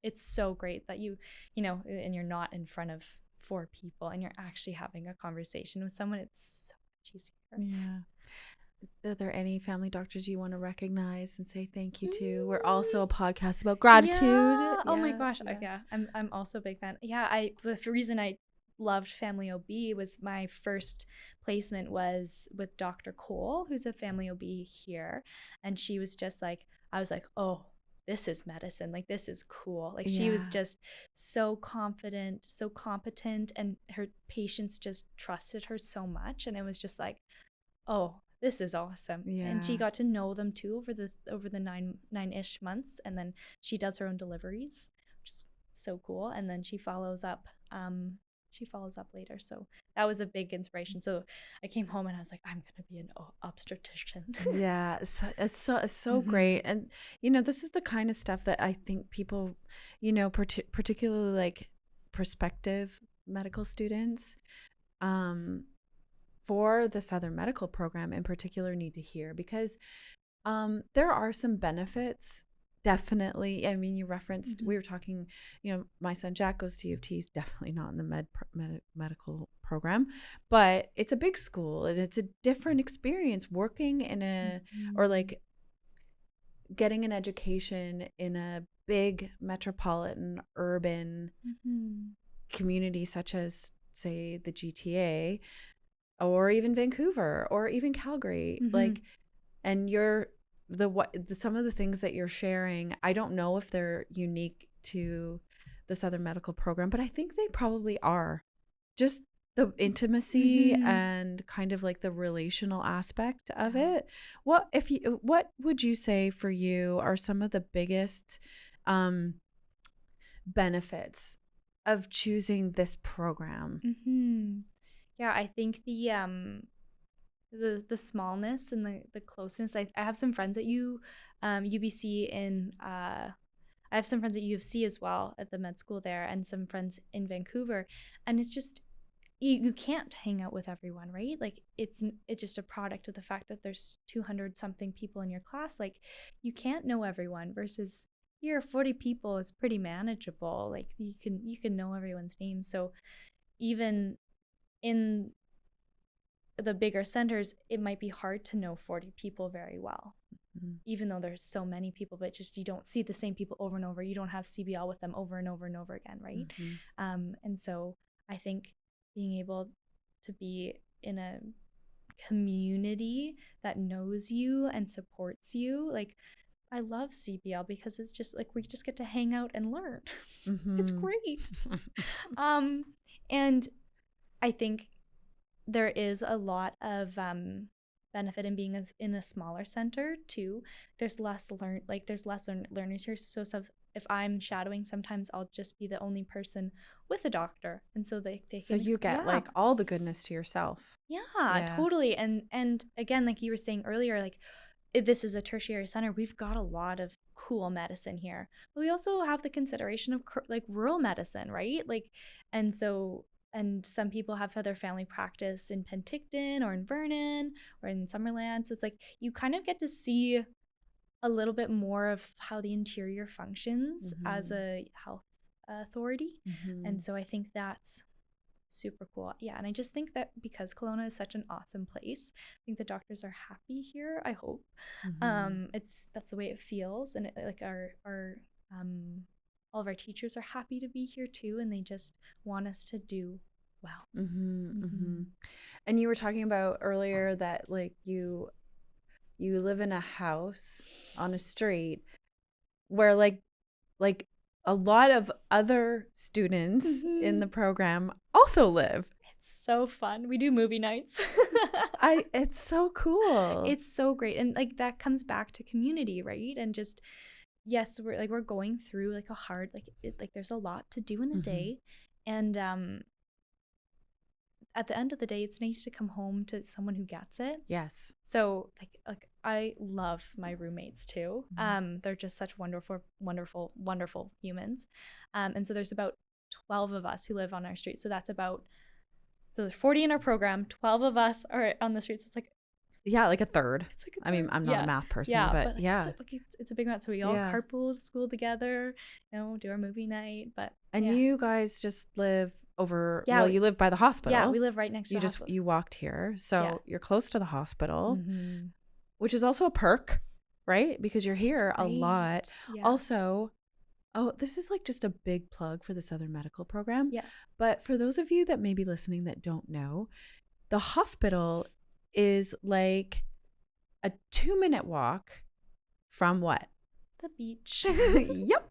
it's so great that and you're not in front of 4 people and you're actually having a conversation with someone. It's so much easier. Yeah. Are there any family doctors you want to recognize and say thank you to? We're also a podcast about gratitude. Yeah. Oh my gosh. Yeah. Yeah. I'm also a big fan. Yeah. The reason I loved Family OB was my first placement was with Dr. Cole, who's a Family OB here. And she was just like, I was like, oh, this is medicine. Like, this is cool. Like, she was just so confident, so competent, and her patients just trusted her so much. And it was just like, oh, this is awesome. Yeah. And she got to know them too over the nine-ish months. And then she does her own deliveries, which is so cool. And then she follows up later. So that was a big inspiration. So I came home and I was like, I'm going to be an obstetrician. Yeah. It's so great. And, this is the kind of stuff that I think people, particularly like prospective medical students, for the Southern Medical Program in particular need to hear, because there are some benefits. Definitely. I mean, you referenced, we were talking, my son Jack goes to U of T. He's definitely not in the medical program, but it's a big school and it's a different experience working in or like getting an education in a big metropolitan urban community such as, say, the GTA or even Vancouver or even Calgary. Like, and some of the things that you're sharing, I don't know if they're unique to the Southern Medical Program, but I think they probably are. Just the intimacy and kind of like the relational aspect of it. What would you say for you are some of the biggest benefits of choosing this program? Yeah, I think the smallness and the closeness. I have some friends at UBC I have some friends at U of C as well at the med school there, and some friends in Vancouver, and it's just you can't hang out with everyone, right? Like it's just a product of the fact that there's 200 something people in your class. Like you can't know everyone, versus here 40 people is pretty manageable. Like you can know everyone's name. So even in the bigger centers, it might be hard to know 40 people very well, even though there's so many people, but just you don't see the same people over and over. You don't have CBL with them over and over and over again, right? And so I think being able to be in a community that knows you and supports you, like I love CBL because it's just like we just get to hang out and learn. It's great. And I think there is a lot of benefit in being in a smaller center too. There's less learners here. So if I'm shadowing, sometimes I'll just be the only person with a doctor, and so they so you get like all the goodness to yourself. Yeah, totally. And again, like you were saying earlier, like if this is a tertiary center, we've got a lot of cool medicine here, but we also have the consideration of like rural medicine, right? Like, and some people have their family practice in Penticton or in Vernon or in Summerland. So it's like you kind of get to see a little bit more of how the interior functions as a health authority. And so I think that's super cool. Yeah. And I just think that because Kelowna is such an awesome place, I think the doctors are happy here. I hope. That's the way it feels. And all of our teachers are happy to be here too, and they just want us to do well. And you were talking about earlier that like you live in a house on a street where like a lot of other students in the program also live. It's so fun. We do movie nights. It's so cool. It's so great. And like that comes back to community, right? And just, yes, we're going through like a hard, like there's a lot to do in a day. And at the end of the day, it's nice to come home to someone who gets it. Yes. So like I love my roommates too. They're just such wonderful humans. And so there's about 12 of us who live on our street. So there's 40 in our program. 12 of us are on the streets. So it's like, yeah, like a third. It's like a third. I mean, I'm not a math person, but like, yeah, it's a big amount. So we all carpool to school together, do our movie night. But you guys just live over. Yeah, well, you live by the hospital. Yeah, we live right next to the hospital. You walked here, so you're close to the hospital, which is also a perk, right? Because you're here a lot. Yeah. Also, this is like just a big plug for the Southern Medical Program. Yeah. But for those of you that may be listening that don't know, the hospital is like a 2-minute walk from what? The beach. Yep.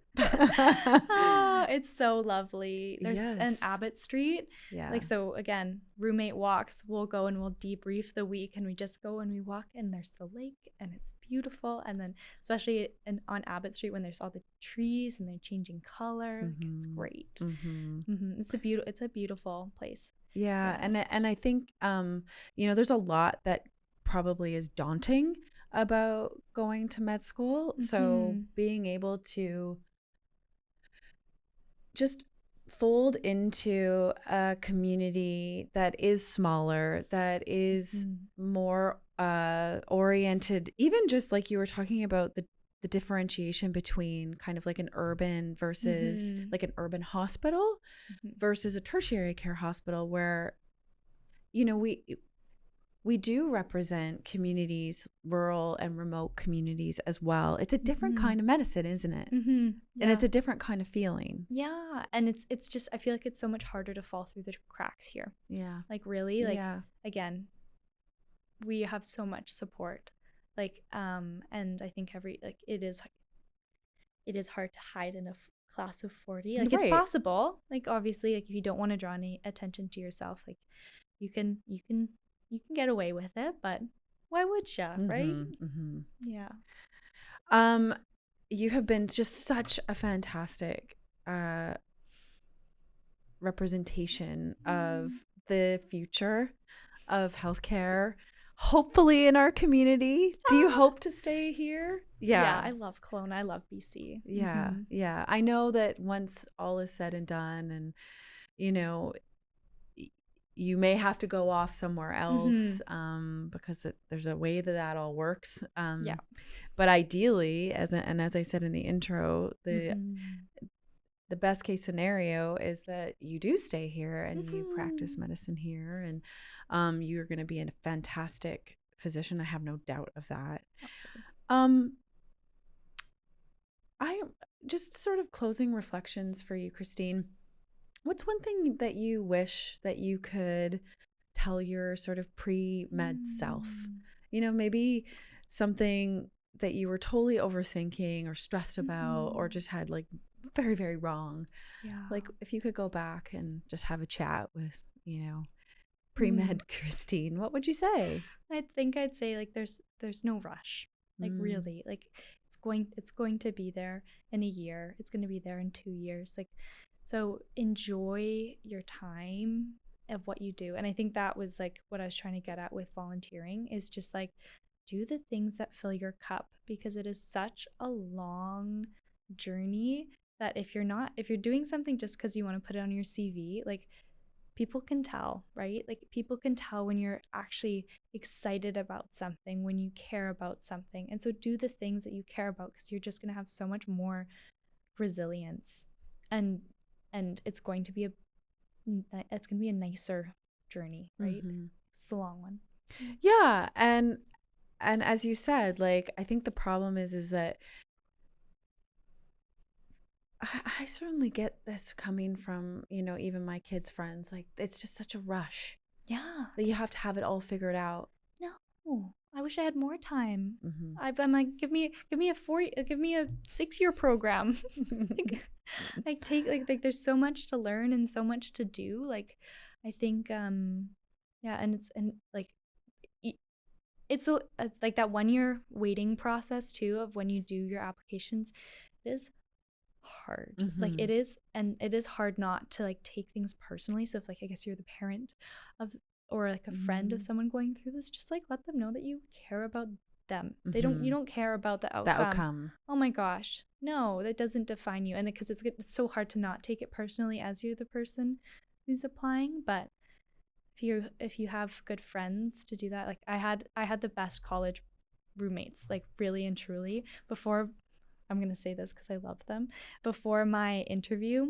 It's so lovely. There's an Abbott Street. Yeah. Like, so again, roommate walks, we'll go and we'll debrief the week, and we just go and we walk, and there's the lake and it's beautiful. And then especially on Abbott Street when there's all the trees and they're changing color, it's great. It's a beautiful place. Yeah. And I think, there's a lot that probably is daunting about going to med school. So being able to just fold into a community that is smaller, that is more oriented, even just like you were talking about the differentiation between kind of like an urban versus like an urban hospital versus a tertiary care hospital where, we do represent communities, rural and remote communities as well. It's a different kind of medicine, isn't it? And it's a different kind of feeling. Yeah. And it's just, I feel like it's so much harder to fall through the cracks here. Yeah. Like really, again, we have so much support. And I think it is hard to hide in a class of 40. Like it's possible. Like obviously, like if you don't want to draw any attention to yourself, like you can get away with it, but why would you, right? Yeah. You have been just such a fantastic representation of the future of healthcare, hopefully in our community. Do you hope to stay here? Yeah, I love Kelowna. I love BC. Yeah, yeah. I know that once all is said and done and, you may have to go off somewhere else because there's a way that all works. But ideally, as I said in the intro, the best case scenario is that you do stay here and you practice medicine here, and you're going to be a fantastic physician. I have no doubt of that. I just sort of closing reflections for you, Christine. What's one thing that you wish that you could tell your sort of pre-med self? Maybe something that you were totally overthinking or stressed about or just had like very, very wrong. Yeah. Like if you could go back and just have a chat with, pre-med Christine, what would you say? I think I'd say like there's no rush. Like really, like it's going to be there in a year. It's going to be there in 2 years. Like, so enjoy your time of what you do. And I think that was like what I was trying to get at with volunteering is just like do the things that fill your cup, because it is such a long journey that if you're doing something just because you want to put it on your CV, like people can tell, right? Like people can tell when you're actually excited about something, when you care about something. And so do the things that you care about, because you're just going to have so much more resilience. And it's going to be a nicer journey, right? It's a long one. Yeah, and as you said, like I think the problem is that I certainly get this coming from, even my kids' friends. Like, it's just such a rush. Yeah. That you have to have it all figured out. No, I wish I had more time. Mm-hmm. I'm like, give me a 6-year program. like there's so much to learn and so much to do. Like, I think, yeah, and it's like that 1-year waiting process too of when you do your applications. It is hard. Mm-hmm. Like, it is, and it is hard not to like take things personally. So if like, I guess you're the parent of, or like a friend of someone going through this, just like let them know that you care about them. You don't care about the outcome. Oh my gosh. No, that doesn't define you. And because it's so hard to not take it personally as you're the person who's applying. But if you have good friends to do that, like I had the best college roommates, like really and truly. Before, I'm going to say this because I love them. Before my interview,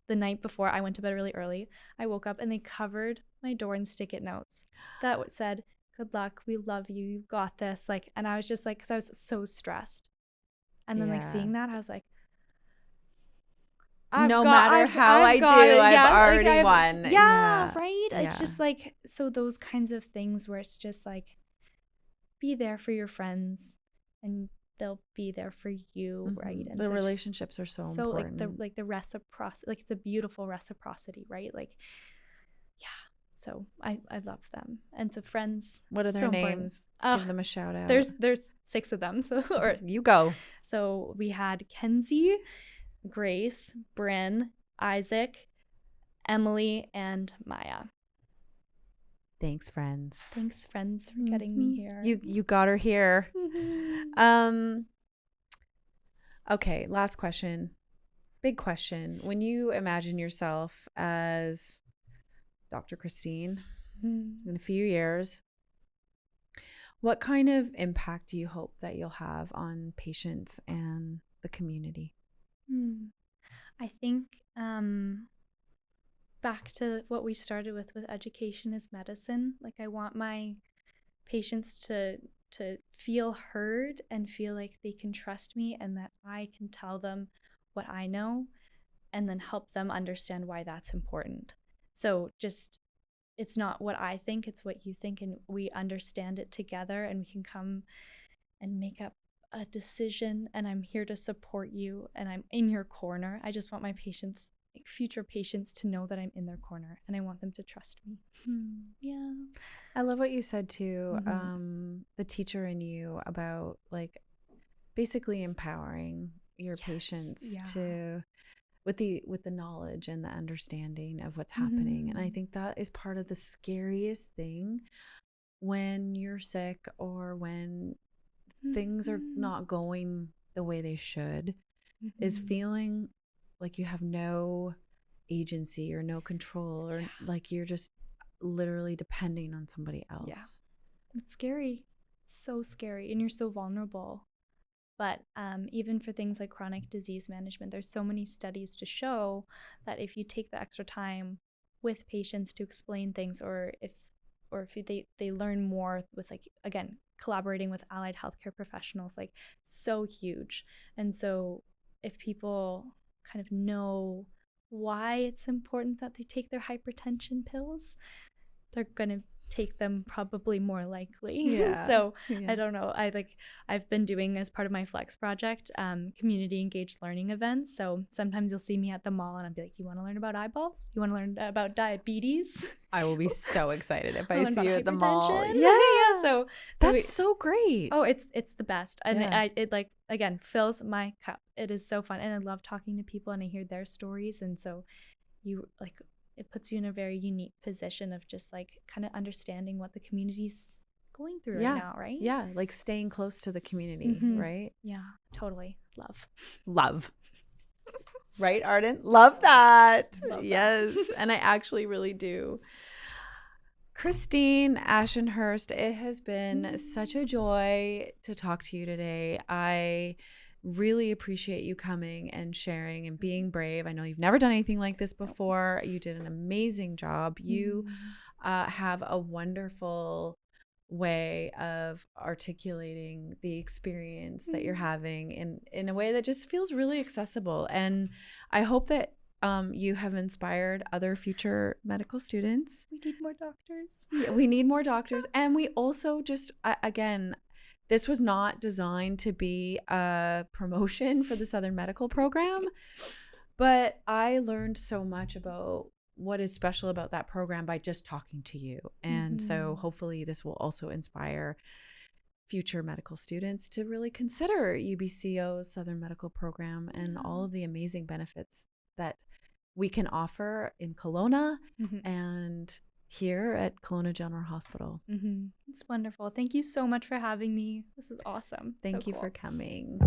the night before, I went to bed really early. I woke up and they covered my door in stick-it notes that said, "Good luck, we love you, you got this." Like, and I was just like, because I was so stressed. And then like seeing that, I was like, no matter how I do, I've already won. Yeah, right? Yeah. It's just like, so those kinds of things where it's just like, be there for your friends and they'll be there for you, right? And the relationships are so important. Like the reciprocity, like it's a beautiful reciprocity, right? Like, yeah. So I love them. And so friends. What are their names? Let's give them a shout out. There's 6 of them. So you go. So we had Kenzie, Grace, Bryn, Isaac, Emily, and Maya. Thanks, friends. Thanks, friends, for getting me here. You got her here. Okay, last question. Big question. When you imagine yourself as Dr. Christine in a few years, what kind of impact do you hope that you'll have on patients and the community? I think back to what we started with education is medicine. Like, I want my patients to feel heard and feel like they can trust me and that I can tell them what I know and then help them understand why that's important. So just, it's not what I think, it's what you think, and we understand it together and we can come and make up a decision, and I'm here to support you and I'm in your corner. I just want my patients, like future patients, to know that I'm in their corner and I want them to trust me. Yeah. I love what you said too, the teacher in you, about like basically empowering your patients to with the knowledge and the understanding of what's happening. And I think that is part of the scariest thing when you're sick or when things are not going the way they should, is feeling like you have no agency or no control, or like you're just literally depending on somebody else. Yeah. It's scary. It's so scary. And you're so vulnerable. But even for things like chronic disease management, there's so many studies to show that if you take the extra time with patients to explain things, or if they learn more with, like, again, collaborating with allied healthcare professionals, like, so huge. And so if people kind of know why it's important that they take their hypertension pills, they're going to take them probably more likely. So I don't know. I've been doing, as part of my Flex project, community engaged learning events. So sometimes you'll see me at the mall and I'll be like, you want to learn about eyeballs? You want to learn about diabetes? I will be so excited if I see you at the mall. Yeah. So that's so great. Oh, it's the best. And it like, again, fills my cup. It is so fun. And I love talking to people and I hear their stories. And so it puts you in a very unique position of just like kind of understanding what the community's going through right now, right? Yeah, like staying close to the community, right? Yeah, totally. Love. Right, Arden? Love that. Love yes, that. And I actually really do. Christine Ashenhurst, it has been such a joy to talk to you today. I really appreciate you coming and sharing and being brave. I know you've never done anything like this before. You did an amazing job. You have a wonderful way of articulating the experience that you're having in a way that just feels really accessible. And I hope that you have inspired other future medical students. We need more doctors. Yeah, we need more doctors. And we also just, again, this was not designed to be a promotion for the Southern Medical Program, but I learned so much about what is special about that program by just talking to you. And so hopefully this will also inspire future medical students to really consider UBCO's Southern Medical Program and all of the amazing benefits that we can offer in Kelowna and here at Kelowna General Hospital. It's wonderful. Thank you so much for having me. This is awesome. Thank you for coming.